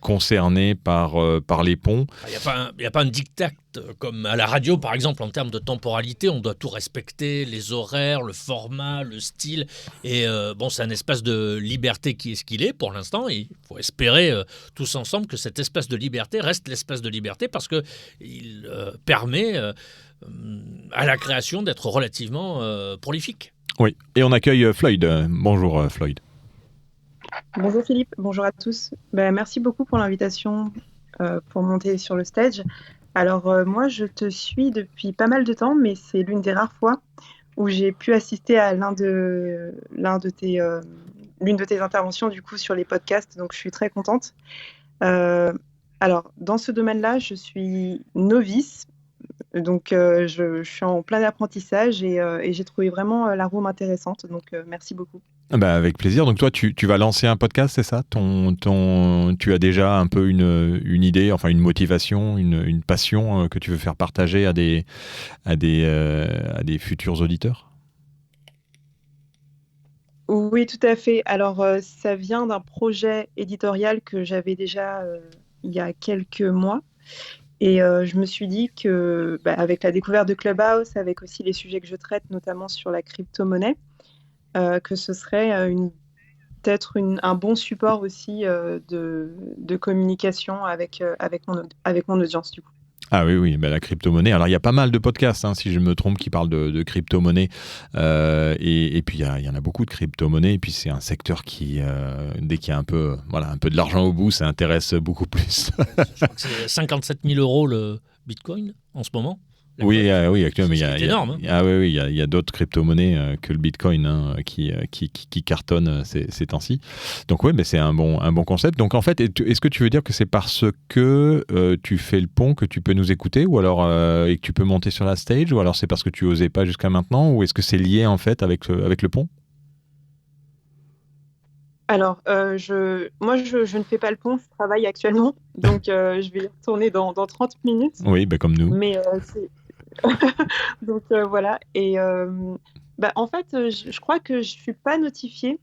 concernés par les ponts. Il n'y a pas un diktat comme à la radio, par exemple, en termes de temporalité. On doit tout respecter, les horaires, le format, le style. Et c'est un espace de liberté qui est ce qu'il est pour l'instant. Et il faut espérer tous ensemble que cet espace de liberté reste l'espace de liberté parce qu'il permet à la création d'être relativement prolifique. Oui, et on accueille Floyd. Bonjour Floyd. Bonjour Philippe, bonjour à tous. Merci beaucoup pour l'invitation pour monter sur le stage. Alors moi je te suis depuis pas mal de temps, mais c'est l'une des rares fois où j'ai pu assister à l'une de tes interventions du coup sur les podcasts, donc je suis très contente. Alors dans ce domaine-là, je suis novice. Donc, je suis en plein apprentissage et j'ai trouvé vraiment la room intéressante. Donc, merci beaucoup. Avec plaisir. Donc, toi, tu vas lancer un podcast, c'est ça ? Tu as déjà un peu une idée, enfin une motivation, une passion que tu veux faire partager à des futurs auditeurs ? Oui, tout à fait. Alors, ça vient d'un projet éditorial que j'avais déjà il y a quelques mois. Et je me suis dit que, avec la découverte de Clubhouse, avec aussi les sujets que je traite, notamment sur la crypto-monnaie, que ce serait peut-être un bon support aussi de communication avec mon audience, du coup. Ah oui, la crypto-monnaie. Alors, il y a pas mal de podcasts, si je me trompe, qui parlent de crypto-monnaie. Et puis, il y en a beaucoup de crypto-monnaie. Et puis, c'est un secteur qui, dès qu'il y a un peu de l'argent au bout, ça intéresse beaucoup plus. Je crois que c'est 57 000 € le Bitcoin en ce moment. Oui, actuellement, c'est énorme. Il y a d'autres crypto-monnaies que le Bitcoin qui cartonnent ces temps-ci. Donc oui, mais c'est un bon concept. Donc en fait, est-ce que tu veux dire que c'est parce que tu fais le pont que tu peux nous écouter, ou alors et que tu peux monter sur la stage, ou alors c'est parce que tu osais pas jusqu'à maintenant, ou est-ce que c'est lié en fait avec le pont ? Alors, je ne fais pas le pont, je travaille actuellement, donc je vais y retourner dans 30 minutes. Oui, comme nous. Mais donc voilà. Et en fait, je crois que je suis pas notifiée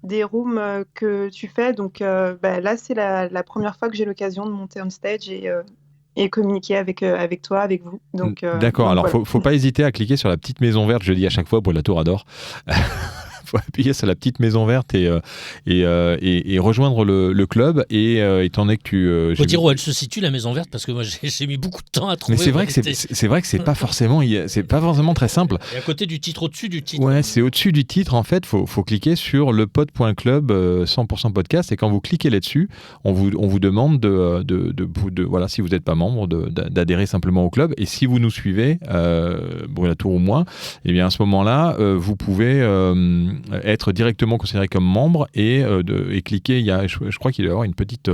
des rooms que tu fais. Donc là, c'est la première fois que j'ai l'occasion de monter on stage et communiquer avec toi, avec vous. Donc, d'accord. Alors, voilà. faut pas hésiter à cliquer sur la petite maison verte. Je dis à chaque fois pour la Tour-Ador. Faut appuyer sur la petite maison verte et rejoindre le club. Et étant donné que tu... faut dire où elle se situe, la maison verte, parce que moi j'ai mis beaucoup de temps à trouver. Mais c'est vrai que c'est pas forcément très simple. Et à côté du titre, au-dessus du titre. Ouais, c'est au-dessus du titre en fait. Faut cliquer sur lepod.club 100% podcast, et quand vous cliquez là-dessus, on vous demande de voilà, si vous n'êtes pas membre, d'adhérer simplement au club. Et si vous nous suivez, la Tour ou moi, et bien à ce moment-là, vous pouvez être directement considéré comme membre et cliquer. Je crois qu'il doit y avoir une petite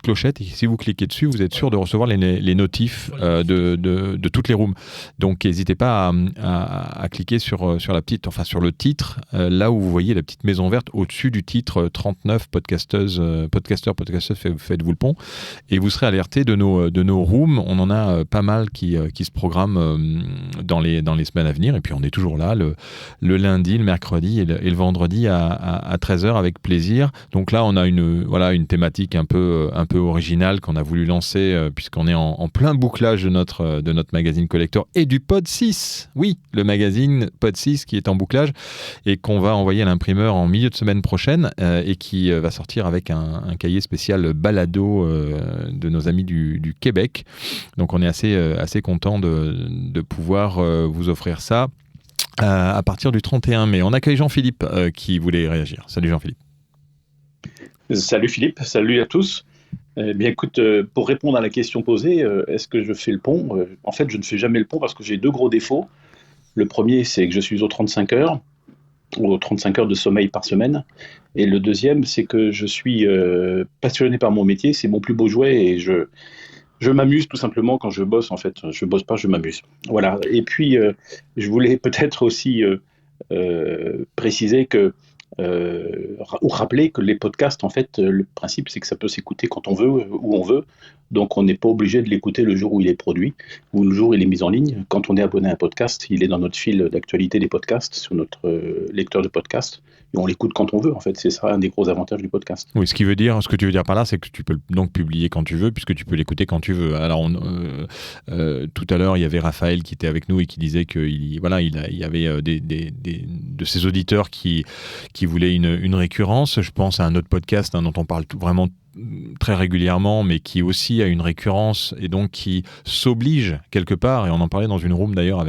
clochette, et si vous cliquez dessus, vous êtes sûr de recevoir les notifs de toutes les rooms. Donc n'hésitez pas à cliquer sur la petite, enfin sur le titre, là où vous voyez la petite maison verte au-dessus du titre 39 podcasteur, faites-vous le pont, et vous serez alerté de nos rooms. On en a pas mal qui se programment dans les semaines à venir, et puis on est toujours là le lundi, le mercredi et le vendredi à 13h avec plaisir. Donc là, on a une thématique un peu originale qu'on a voulu lancer puisqu'on est en plein bouclage de notre magazine collector et du Pod 6. Oui, le magazine Pod 6 qui est en bouclage et qu'on va envoyer à l'imprimeur en milieu de semaine prochaine et qui va sortir avec un cahier spécial balado de nos amis du Québec. Donc on est assez content de pouvoir vous offrir ça à partir du 31 mai. On accueille Jean-Philippe qui voulait réagir. Salut Jean-Philippe. Salut Philippe, salut à tous. Bien écoute, pour répondre à la question posée, est-ce que je fais le pont ? En fait, je ne fais jamais le pont parce que j'ai deux gros défauts. Le premier, c'est que je suis aux 35 heures de sommeil par semaine. Et le deuxième, c'est que je suis passionné par mon métier, c'est mon plus beau jouet et je m'amuse tout simplement quand je bosse, en fait. Je bosse pas, je m'amuse. Voilà. Et puis, je voulais peut-être aussi préciser que ou rappeler que les podcasts, en fait, le principe, c'est que ça peut s'écouter quand on veut, où on veut. Donc, on n'est pas obligé de l'écouter le jour où il est produit ou le jour où il est mis en ligne. Quand on est abonné à un podcast, il est dans notre fil d'actualité des podcasts, sur notre lecteur de podcast. Et on l'écoute quand on veut, en fait. C'est ça un des gros avantages du podcast. Oui, ce que tu veux dire par là, c'est que tu peux donc publier quand tu veux, puisque tu peux l'écouter quand tu veux. Alors, tout à l'heure, il y avait Raphaël qui était avec nous et qui disait qu'il y avait de ses auditeurs qui voulaient une récurrence. Je pense à un autre podcast dont on parle vraiment très régulièrement, mais qui aussi a une récurrence et donc qui s'oblige quelque part, et on en parlait dans une room d'ailleurs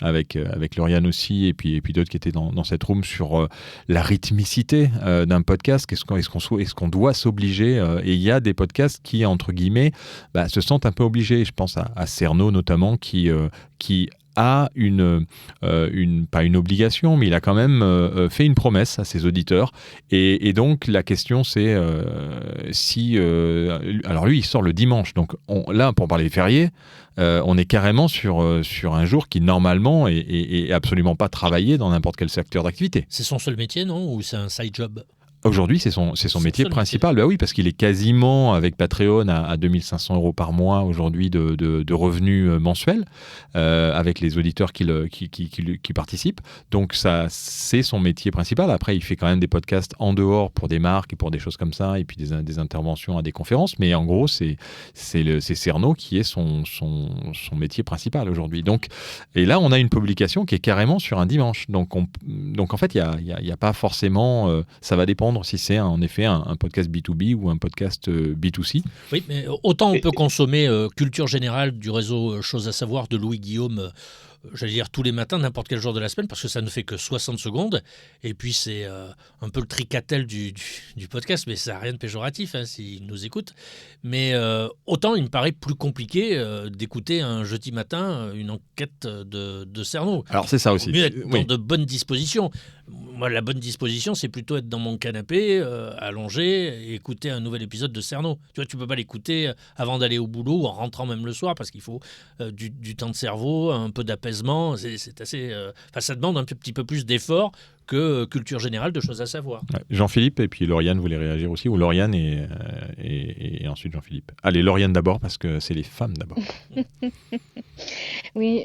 avec Lauriane aussi, et puis d'autres qui étaient dans cette room sur la rythmicité d'un podcast. Est-ce qu'on doit s'obliger et il y a des podcasts qui, entre guillemets, se sentent un peu obligés. Je pense à Cerno notamment, qui a pas une obligation, mais il a quand même fait une promesse à ses auditeurs. Et donc, la question, c'est si... alors lui, il sort le dimanche. Donc là, pour parler des fériés, on est carrément sur un jour qui, normalement, est absolument pas travaillé dans n'importe quel secteur d'activité. C'est son seul métier, non ? Ou c'est un side job ? Aujourd'hui, c'est son métier principal. Bah oui, parce qu'il est quasiment, avec Patreon, à 2500 € par mois aujourd'hui de revenus mensuels, avec les auditeurs qui participent. Donc, ça, c'est son métier principal. Après, il fait quand même des podcasts en dehors pour des marques et pour des choses comme ça, et puis des interventions à des conférences. Mais en gros, c'est Cerno qui est son métier principal aujourd'hui. Donc, et là, on a une publication qui est carrément sur un dimanche. Donc en fait, il y a pas forcément... ça va dépendre si c'est en effet un podcast B2B ou un podcast B2C. Oui, mais autant on peut consommer culture générale du réseau Choses à savoir de Louis Guillaume, j'allais dire tous les matins, n'importe quel jour de la semaine, parce que ça ne fait que 60 secondes. Et puis c'est un peu le tricatel du podcast, mais ça n'a rien de péjoratif s'il nous écoute. Mais autant il me paraît plus compliqué d'écouter un jeudi matin une enquête de Cerno. Alors c'est ça aussi. Il vaut mieux être dans de bonnes dispositions. Moi, la bonne disposition, c'est plutôt être dans mon canapé, allongé, et écouter un nouvel épisode de Cerno. Tu vois, tu peux pas l'écouter avant d'aller au boulot ou en rentrant même le soir, parce qu'il faut du temps de cerveau, un peu d'apaisement. C'est assez. Ça demande un petit peu plus d'effort que culture générale de Choses à savoir. Ouais. Jean-Philippe, et puis Lauriane voulait réagir aussi, ou Lauriane et ensuite Jean-Philippe. Allez, Lauriane d'abord, parce que c'est les femmes d'abord. Oui,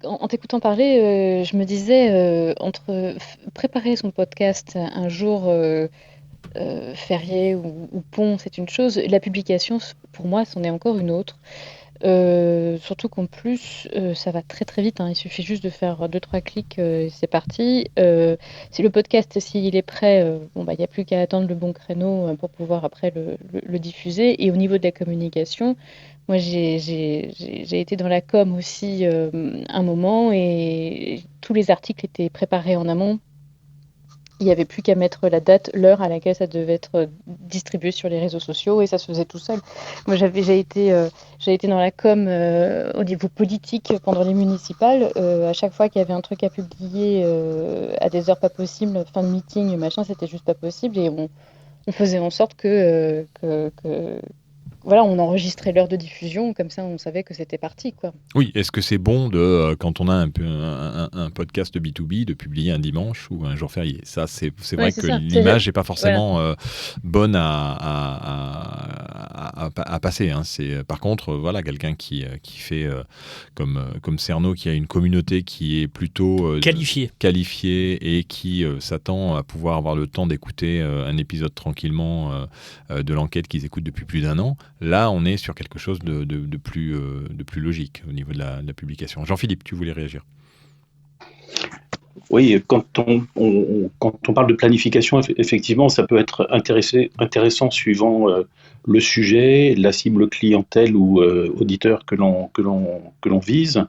en t'écoutant parler, je me disais, entre préparer son podcast un jour férié ou pont, c'est une chose. La publication, pour moi, c'en est encore une autre. Surtout qu'en plus, ça va très très vite, hein. Il suffit juste de faire 2-3 clics, et c'est parti. Si le podcast, s'il est prêt, il n'y a plus qu'à attendre le bon créneau pour pouvoir après le diffuser. Et au niveau de la communication, moi j'ai été dans la com aussi un moment, et tous les articles étaient préparés en amont. Il n'y avait plus qu'à mettre la date, l'heure à laquelle ça devait être distribué sur les réseaux sociaux, et ça se faisait tout seul. Moi, j'ai été dans la com au niveau politique pendant les municipales. À chaque fois qu'il y avait un truc à publier à des heures pas possibles, fin de meeting, machin, c'était juste pas possible, et on faisait en sorte que voilà, on enregistrait l'heure de diffusion, comme ça on savait que c'était parti, quoi. Oui, est-ce que c'est bon quand on a un podcast B2B, de publier un dimanche ou un jour férié ? Ça, c'est vrai que l'image n'est pas forcément bonne à passer. Hein. Par contre, voilà, quelqu'un qui fait comme Cerno, qui a une communauté qui est plutôt qualifiée et qui s'attend à pouvoir avoir le temps d'écouter un épisode tranquillement de l'enquête qu'ils écoutent depuis plus d'1 an. Là, on est sur quelque chose de plus logique au niveau de la publication. Jean-Philippe, tu voulais réagir ? Oui, quand on parle de planification, effectivement, ça peut être intéressant suivant le sujet, la cible clientèle ou auditeur que l'on vise.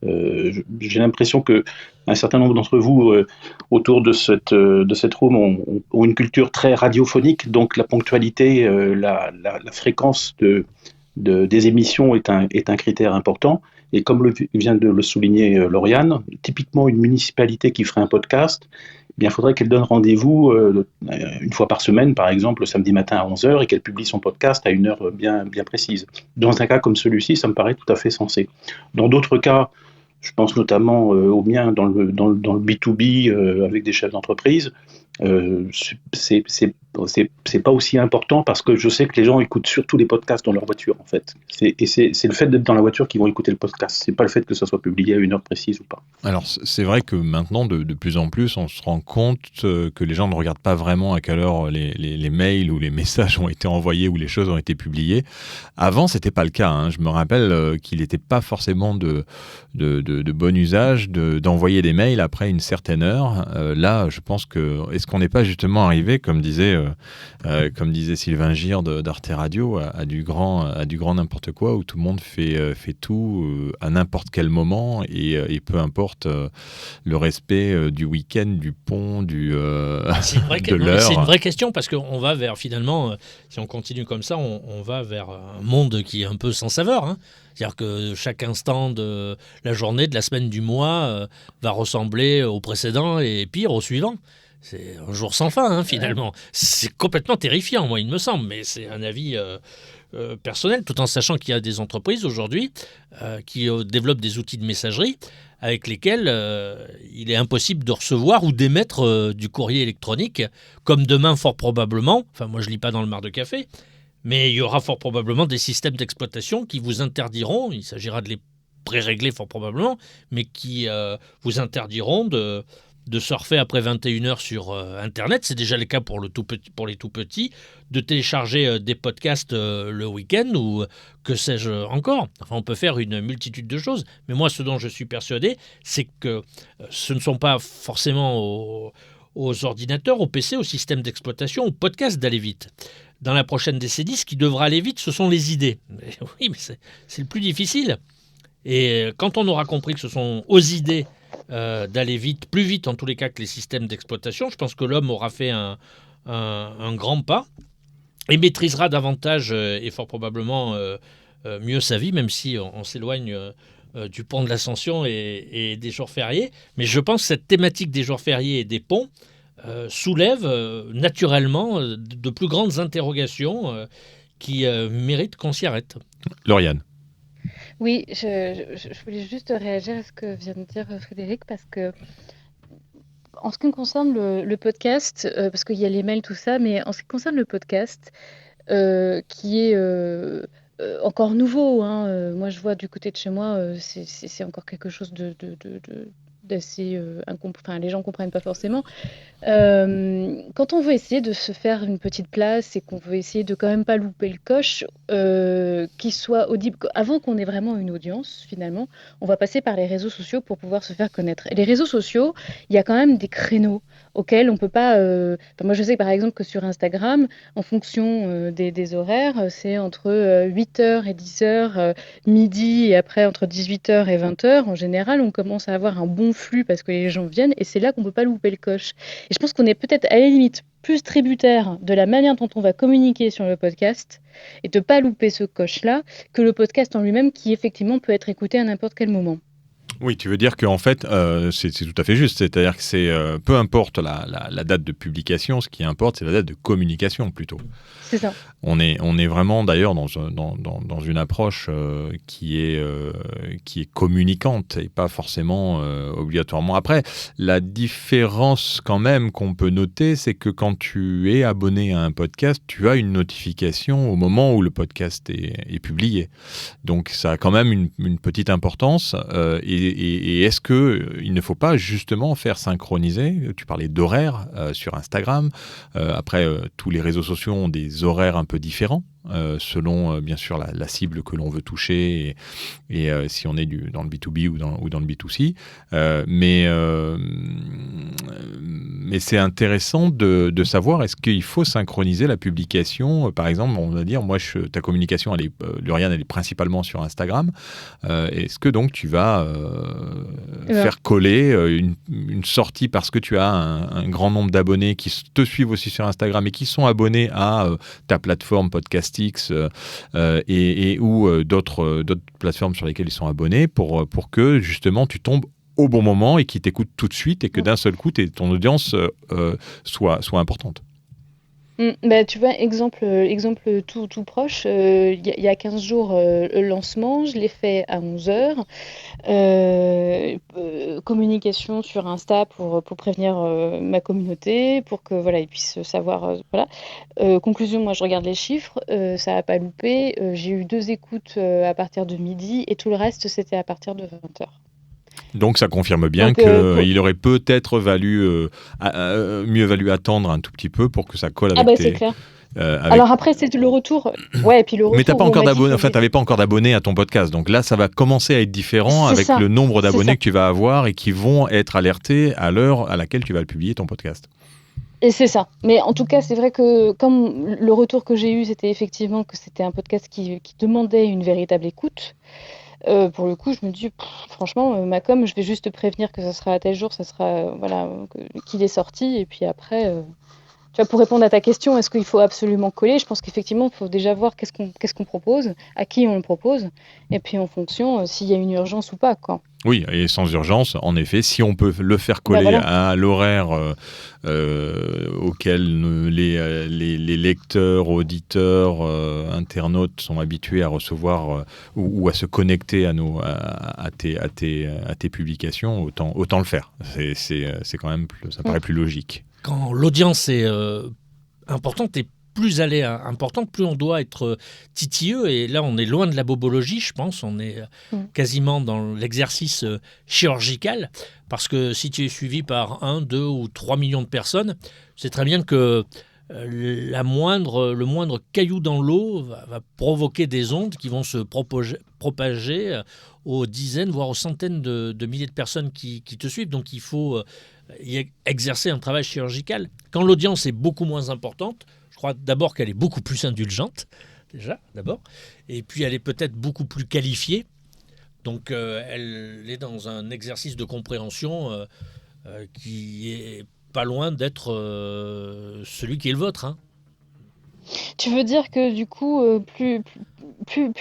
J'ai l'impression que un certain nombre d'entre vous autour de cette room ont une culture très radiophonique, donc la ponctualité, la fréquence des émissions est un critère important. Et comme vient de le souligner Lauriane, typiquement une municipalité qui ferait un podcast, eh bien, il faudrait qu'elle donne rendez-vous une fois par semaine, par exemple le samedi matin à 11h, et qu'elle publie son podcast à une heure bien précise. Dans un cas comme celui-ci, ça me paraît tout à fait sensé. Dans d'autres cas, je pense notamment au mien dans le B2B avec des chefs d'entreprise, c'est pas aussi important parce que je sais que les gens écoutent surtout les podcasts dans leur voiture en fait. C'est le fait d'être dans la voiture qu'ils vont écouter le podcast. C'est pas le fait que ça soit publié à une heure précise ou pas. Alors c'est vrai que maintenant de plus en plus on se rend compte que les gens ne regardent pas vraiment à quelle heure les mails ou les messages ont été envoyés ou les choses ont été publiées. Avant c'était pas le cas, hein. Je me rappelle qu'il n'était pas forcément de bon usage d'envoyer des mails après une certaine heure. Là je pense que est-ce qu'on n'est pas justement arrivé, comme disait Sylvain Gire d'Arte Radio, à du grand n'importe quoi, où tout le monde fait tout à n'importe quel moment et peu importe le respect du week-end, du pont, de l'heure. C'est une vraie question parce qu'on va vers, finalement, si on continue comme ça, on va vers un monde qui est un peu sans saveur, hein. C'est-à-dire que chaque instant de la journée, de la semaine, du mois va ressembler au précédent et pire au suivant. C'est un jour sans fin, hein, finalement. C'est complètement terrifiant, moi, il me semble, mais c'est un avis personnel, tout en sachant qu'il y a des entreprises aujourd'hui qui développent des outils de messagerie avec lesquels il est impossible de recevoir ou d'émettre du courrier électronique, comme demain, fort probablement, enfin, moi, je ne lis pas dans le mar de café, mais il y aura fort probablement des systèmes d'exploitation qui vous interdiront, il s'agira de les pré-régler fort probablement, mais qui vous interdiront de surfer après 21h sur Internet. C'est déjà le cas pour les tout petits, de télécharger des podcasts le week-end ou que sais-je encore. Enfin, on peut faire une multitude de choses. Mais moi, ce dont je suis persuadé, c'est que ce ne sont pas forcément aux ordinateurs, aux PC, aux systèmes d'exploitation, aux podcasts d'aller vite. Dans la prochaine décennie, ce qui devra aller vite, ce sont les idées. Oui, mais c'est le plus difficile. Et quand on aura compris que ce sont aux idées d'aller vite, plus vite en tous les cas que les systèmes d'exploitation, je pense que l'homme aura fait un grand pas et maîtrisera davantage et fort probablement mieux sa vie, même si on s'éloigne du pont de l'Ascension et des jours fériés. Mais je pense que cette thématique des jours fériés et des ponts soulève naturellement de plus grandes interrogations qui méritent qu'on s'y arrête. Lauriane. Oui, je voulais juste réagir à ce que vient de dire Frédéric, parce que en ce qui concerne le podcast, parce qu'il y a les mails, tout ça, mais en ce qui concerne le podcast, qui est encore nouveau, hein, moi je vois du côté de chez moi, c'est encore quelque chose d'assez enfin, les gens ne comprennent pas forcément. Quand on veut essayer de se faire une petite place et qu'on veut essayer de quand même pas louper le coche, qui soit audible, avant qu'on ait vraiment une audience, finalement, on va passer par les réseaux sociaux pour pouvoir se faire connaître. Et les réseaux sociaux, il y a quand même des créneaux auxquels on peut pas... moi, je sais par exemple que sur Instagram, en fonction des horaires, c'est entre 8h et 10h, midi, et après entre 18h et 20h. En général, on commence à avoir un bon flux parce que les gens viennent, et c'est là qu'on peut pas louper le coche. Et je pense qu'on est peut-être à la limite plus tributaire de la manière dont on va communiquer sur le podcast et de pas louper ce coche-là que le podcast en lui-même, qui effectivement peut être écouté à n'importe quel moment. Oui, tu veux dire qu'en fait, c'est tout à fait juste. C'est-à-dire que c'est peu importe la date de publication, ce qui importe, c'est la date de communication plutôt. C'est ça. On est vraiment d'ailleurs dans une approche qui est communicante et pas forcément obligatoirement. Après, la différence quand même qu'on peut noter, c'est que quand tu es abonné à un podcast, tu as une notification au moment où le podcast est publié. Donc ça a quand même une petite importance. Et est-ce qu'il ne faut pas justement faire synchroniser, tu parlais d'horaires sur Instagram, après tous les réseaux sociaux ont des horaires un peu différents selon bien sûr la cible que l'on veut toucher et si on est dans le B2B ou dans le B2C. Mais mais c'est intéressant de savoir, est-ce qu'il faut synchroniser la publication? Par exemple, on va dire, moi, ta communication, Lauriane, elle est principalement sur Instagram. Est-ce que donc tu vas faire coller une sortie parce que tu as un grand nombre d'abonnés qui te suivent aussi sur Instagram et qui sont abonnés à ta plateforme Podcastix ou d'autres plateformes sur lesquelles ils sont abonnés pour que justement tu tombes au bon moment et qu'ils t'écoutent tout de suite et que d'un seul coup ton audience soit importante? Tu vois, exemple tout proche, il y a 15 jours, le lancement, je l'ai fait à 11h. Communication sur Insta pour prévenir ma communauté, pour que voilà, ils puissent savoir. Voilà. Conclusion, moi je regarde les chiffres, ça n'a pas loupé. J'ai eu 2 écoutes à partir de midi et tout le reste c'était à partir de 20h. Donc ça confirme bien qu'il aurait peut-être mieux valu attendre un tout petit peu pour que ça colle avec c'est clair. Alors après, c'est le retour. Ouais, et puis le retour. Mais tu n'avais pas encore d'abonnés à ton podcast. Donc là, ça va commencer à être différent avec le nombre d'abonnés que tu vas avoir et qui vont être alertés à l'heure à laquelle tu vas le publier, ton podcast. Et c'est ça. Mais en tout cas, c'est vrai que comme le retour que j'ai eu, c'était effectivement que c'était un podcast qui demandait une véritable écoute. Pour le coup, je me dis, franchement, ma com, je vais juste te prévenir que ça sera à tel jour, ça sera, qu'il est sorti. Et puis après, tu vois, pour répondre à ta question, est-ce qu'il faut absolument coller? Je pense qu'effectivement, il faut déjà voir qu'est-ce qu'on propose, à qui on le propose, et puis en fonction, s'il y a une urgence ou pas, quoi. Oui, et sans urgence, en effet, si on peut le faire coller à l'horaire auquel les lecteurs, auditeurs, internautes sont habitués à recevoir ou à se connecter à tes publications, autant le faire. C'est quand même, ça paraît plus logique. Quand l'audience est importante et plus elle est importante, plus on doit être titilleux. Et là, on est loin de la bobologie, je pense. On est quasiment dans l'exercice chirurgical. Parce que si tu es suivi par 1, 2 ou 3 millions de personnes, c'est très bien que le moindre caillou dans l'eau va provoquer des ondes qui vont se propager aux dizaines, voire aux centaines de milliers de personnes qui te suivent. Donc il faut exercer un travail chirurgical. Quand l'audience est beaucoup moins importante, je crois d'abord qu'elle est beaucoup plus indulgente, déjà, d'abord. Et puis elle est peut-être beaucoup plus qualifiée. Donc elle est dans un exercice de compréhension qui est pas loin d'être celui qui est le vôtre. Hein. Tu veux dire que du coup, plus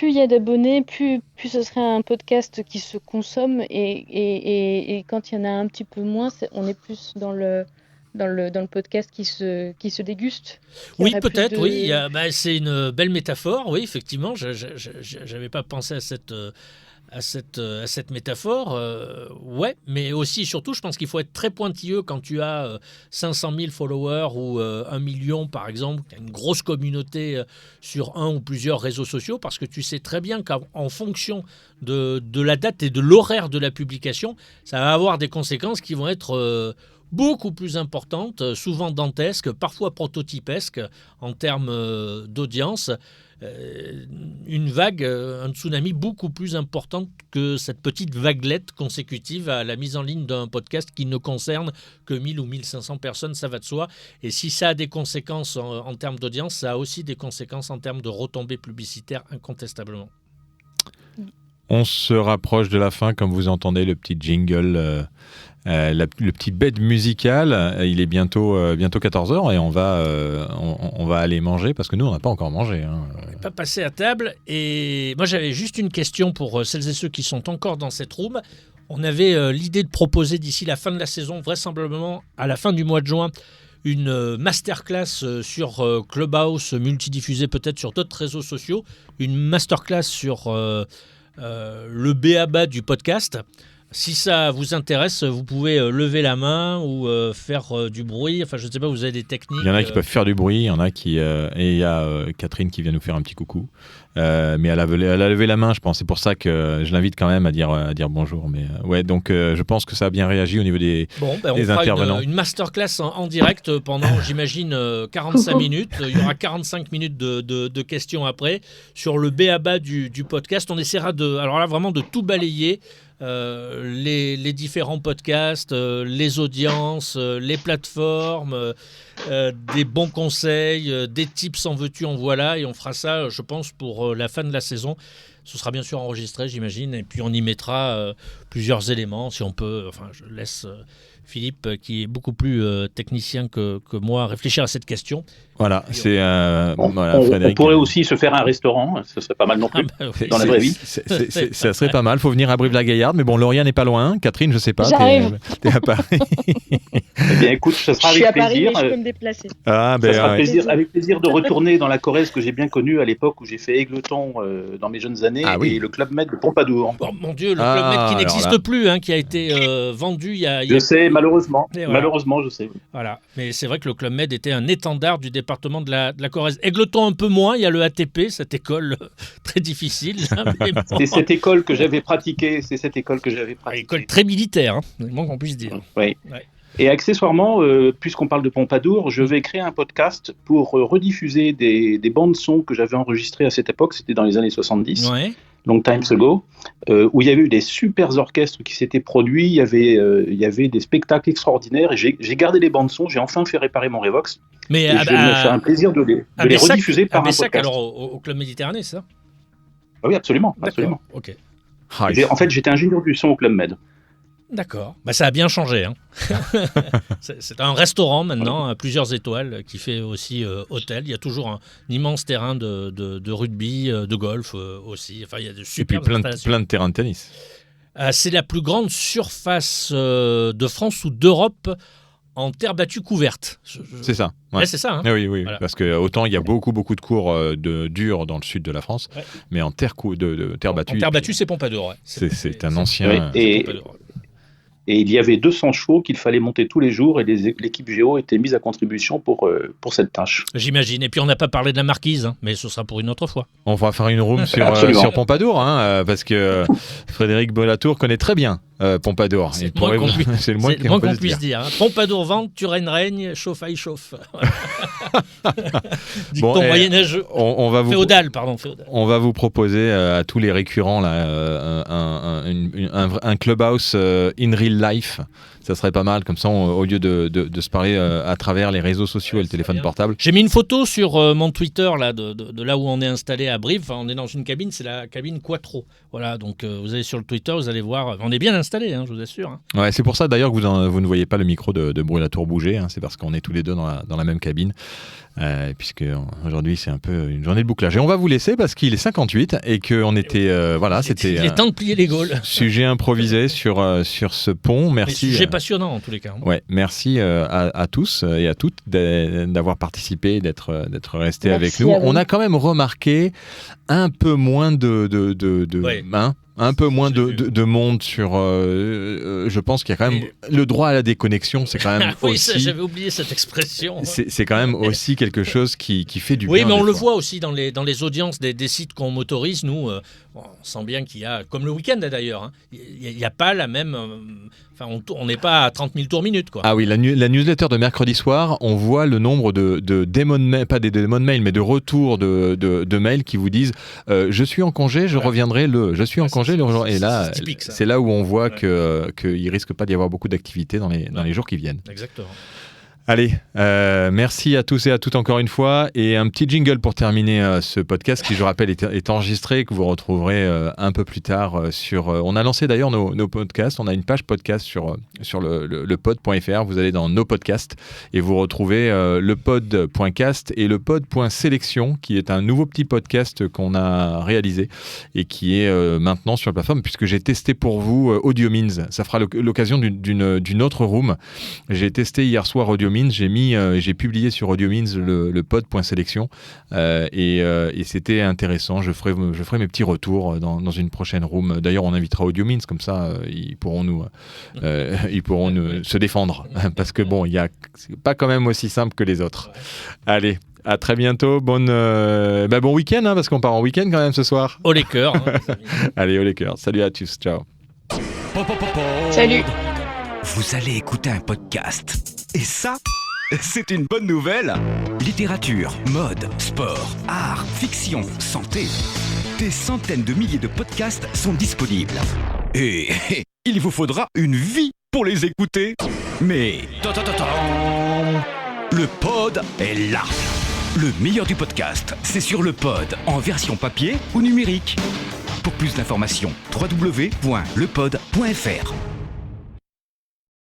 il y a d'abonnés, plus ce serait un podcast qui se consomme et quand il y en a un petit peu moins, on est plus dans le podcast qui se déguste. Oui, peut-être, oui. C'est une belle métaphore, oui, effectivement. Je n'avais pas pensé à cette métaphore, ouais, mais aussi et surtout, je pense qu'il faut être très pointilleux quand tu as 500 000 followers ou 1 million, par exemple, une grosse communauté sur un ou plusieurs réseaux sociaux, parce que tu sais très bien qu'en fonction de la date et de l'horaire de la publication, ça va avoir des conséquences qui vont être beaucoup plus importantes, souvent dantesques, parfois prototypesques en termes d'audience. Une vague, un tsunami beaucoup plus important que cette petite vaguelette consécutive à la mise en ligne d'un podcast qui ne concerne que 1000 ou 1500 personnes, ça va de soi. Et si ça a des conséquences en termes d'audience, ça a aussi des conséquences en termes de retombées publicitaires, incontestablement. On se rapproche de la fin, comme vous entendez le petit jingle, le petit bed musical. Il est bientôt 14h et on va aller manger parce que nous, on n'a pas encore mangé. Hein. On n'est pas passé à table. Et moi, j'avais juste une question pour celles et ceux qui sont encore dans cette room. On avait l'idée de proposer d'ici la fin de la saison, vraisemblablement à la fin du mois de juin, une masterclass sur Clubhouse, multidiffusée peut-être sur d'autres réseaux sociaux, une masterclass sur le b.a.-ba du podcast. Si ça vous intéresse, vous pouvez lever la main ou faire du bruit. Enfin, je ne sais pas, vous avez des techniques. Il y en a qui peuvent faire du bruit, il y en a qui... et il y a Catherine qui vient nous faire un petit coucou. Mais elle a levé la main, je pense. C'est pour ça que je l'invite quand même à dire bonjour. Mais ouais, donc je pense que ça a bien réagi au niveau des intervenants. On fera une masterclass en direct pendant, j'imagine, 45 minutes. Il y aura 45 minutes de questions après sur le b.a.-ba du podcast. On essaiera vraiment de tout balayer. les différents podcasts, les audiences, les plateformes, des bons conseils, des tips en veux-tu, en voilà. Et on fera ça, je pense, pour la fin de la saison. Ce sera bien sûr enregistré, j'imagine. Et puis on y mettra plusieurs éléments, si on peut. Enfin, je laisse Philippe, qui est beaucoup plus technicien que moi, réfléchir à cette question. Voilà, c'est Frédéric. On pourrait aussi se faire un restaurant, ce serait pas mal non plus, dans la vraie vie. Ça serait pas mal, il faut venir à Brive-la-Gaillarde, mais bon, Lauriane n'est pas loin. Catherine, je sais pas, t'es à Paris. Eh bien écoute, ça sera avec plaisir. Je suis à Paris, mais je peux me déplacer. Ça sera avec plaisir de retourner dans la Corrèze que j'ai bien connue à l'époque où j'ai fait Égletons dans mes jeunes années, et le Club Med de Pompadour. Oh, mon Dieu, le Club Med qui n'existe plus, qui a été vendu il y a... Je sais, malheureusement. Malheureusement, je sais. Voilà, mais c'est vrai que le Club Med était un étendard du département de la Corrèze. Égletons un peu moins, il y a le ATP, cette école très difficile. C'est cette école que j'avais pratiquée. École très militaire, c'est le moins qu'on puisse dire. Oui. Ouais. Et accessoirement, puisqu'on parle de Pompadour, je vais créer un podcast pour rediffuser des bandes-sons que j'avais enregistrées à cette époque, c'était dans les années 70. Ouais. Long time ago, où il y avait eu des super orchestres qui s'étaient produits, il y avait des spectacles extraordinaires, et j'ai gardé les bandes-son, j'ai enfin fait réparer mon Revox, mais je vais me faire un plaisir de les rediffuser par un podcast. Alors au Club Méditerranée, c'est ça? Ah oui, absolument. Ok. En fait, j'étais ingénieur du son au Club Med. D'accord. Ça a bien changé. C'est un restaurant maintenant, à plusieurs étoiles, qui fait aussi hôtel. Il y a toujours un immense terrain de rugby, de golf aussi. Enfin, il y a de super installations. Plein de terrains de tennis. C'est la plus grande surface de France ou d'Europe en terre battue couverte. C'est ça. Ouais, c'est ça. Oui, voilà. Parce que autant il y a beaucoup de cours durs dans le sud de la France, mais en terre battue. En terre battue, c'est Pompadour. Ouais. C'est un ancien. Et il y avait 200 chevaux qu'il fallait monter tous les jours, et l'équipe Géo était mise à contribution pour cette tâche. J'imagine. Et puis on n'a pas parlé de la marquise, mais ce sera pour une autre fois. On va faire une room sur Pompadour, parce que Frédéric Bolatour connaît très bien Pompadour. C'est le moins qu'on puisse dire. Pompadour vente, Turenne règne, chauffe-aille chauffe. Dicton moyenâgeux. Féodal. On va vous proposer à tous les récurrents là, un clubhouse in real life. Ça serait pas mal, comme ça, au lieu de se parler à travers les réseaux sociaux et le téléphone portable. J'ai mis une photo sur mon Twitter là, de là où on est installé à Brive. Enfin, on est dans une cabine, c'est la cabine Quattro. Voilà, donc vous allez sur le Twitter, vous allez voir. On est bien installé, je vous assure. Ouais, c'est pour ça d'ailleurs que vous ne voyez pas le micro de Brulatour bouger. C'est parce qu'on est tous les deux dans la même cabine. Puisque aujourd'hui c'est un peu une journée de bouclage. Et on va vous laisser parce qu'il est 58 et qu'on était c'était. Il est temps de plier les Gaules. Sujet improvisé sur ce pont. Merci. Sujet passionnant en tous les cas. Ouais, merci à tous et à toutes d'avoir participé, d'être restés avec nous. On a quand même remarqué un peu moins un peu moins de monde sur... je pense qu'il y a quand même... Le droit à la déconnexion, c'est quand même aussi... Oui, j'avais oublié cette expression. C'est quand même aussi quelque chose qui fait du bien. Oui, mais on le voit aussi dans les audiences des sites qu'on motorise. Nous, on sent bien qu'il y a... Comme le week-end d'ailleurs, il n'y a pas la même... on n'est pas à 30 000 tours minute, quoi. Ah oui, la newsletter de mercredi soir, on voit le nombre de démon mail, pas des démon mail, mais de retours de mails qui vous disent je suis en congé, je reviendrai je suis en congé. Et là, c'est là où on voit qu'il risque pas d'y avoir beaucoup d'activités dans les jours qui viennent. Exactement. Allez, merci à tous et à toutes encore une fois. Et un petit jingle pour terminer ce podcast qui, je rappelle, est enregistré, que vous retrouverez un peu plus tard sur... on a lancé d'ailleurs nos podcasts. On a une page podcast sur le pod.fr. Vous allez dans nos podcasts et vous retrouvez le pod.cast et le pod.sélection, qui est un nouveau petit podcast qu'on a réalisé et qui est maintenant sur la plateforme, puisque j'ai testé pour vous AudioMeans. Ça fera l'occasion d'une autre room. J'ai testé hier soir AudioMeans. J'ai publié sur AudioMeans le pod.sélection et c'était intéressant. Je ferai mes petits retours dans une prochaine room. D'ailleurs, on invitera AudioMeans, comme ça ils pourront se défendre parce que bon, c'est pas quand même aussi simple que les autres. Allez, à très bientôt. Bon week-end, parce qu'on part en week-end quand même ce soir. Au les cœurs. Allez, au les cœurs. Salut à tous. Ciao. Salut. Vous allez écouter un podcast. Et ça, c'est une bonne nouvelle. Littérature, mode, sport, art, fiction, santé. Des centaines de milliers de podcasts sont disponibles. Et il vous faudra une vie pour les écouter. Mais le pod est là. Le meilleur du podcast, c'est sur le pod, en version papier ou numérique. Pour plus d'informations, www.lepod.fr.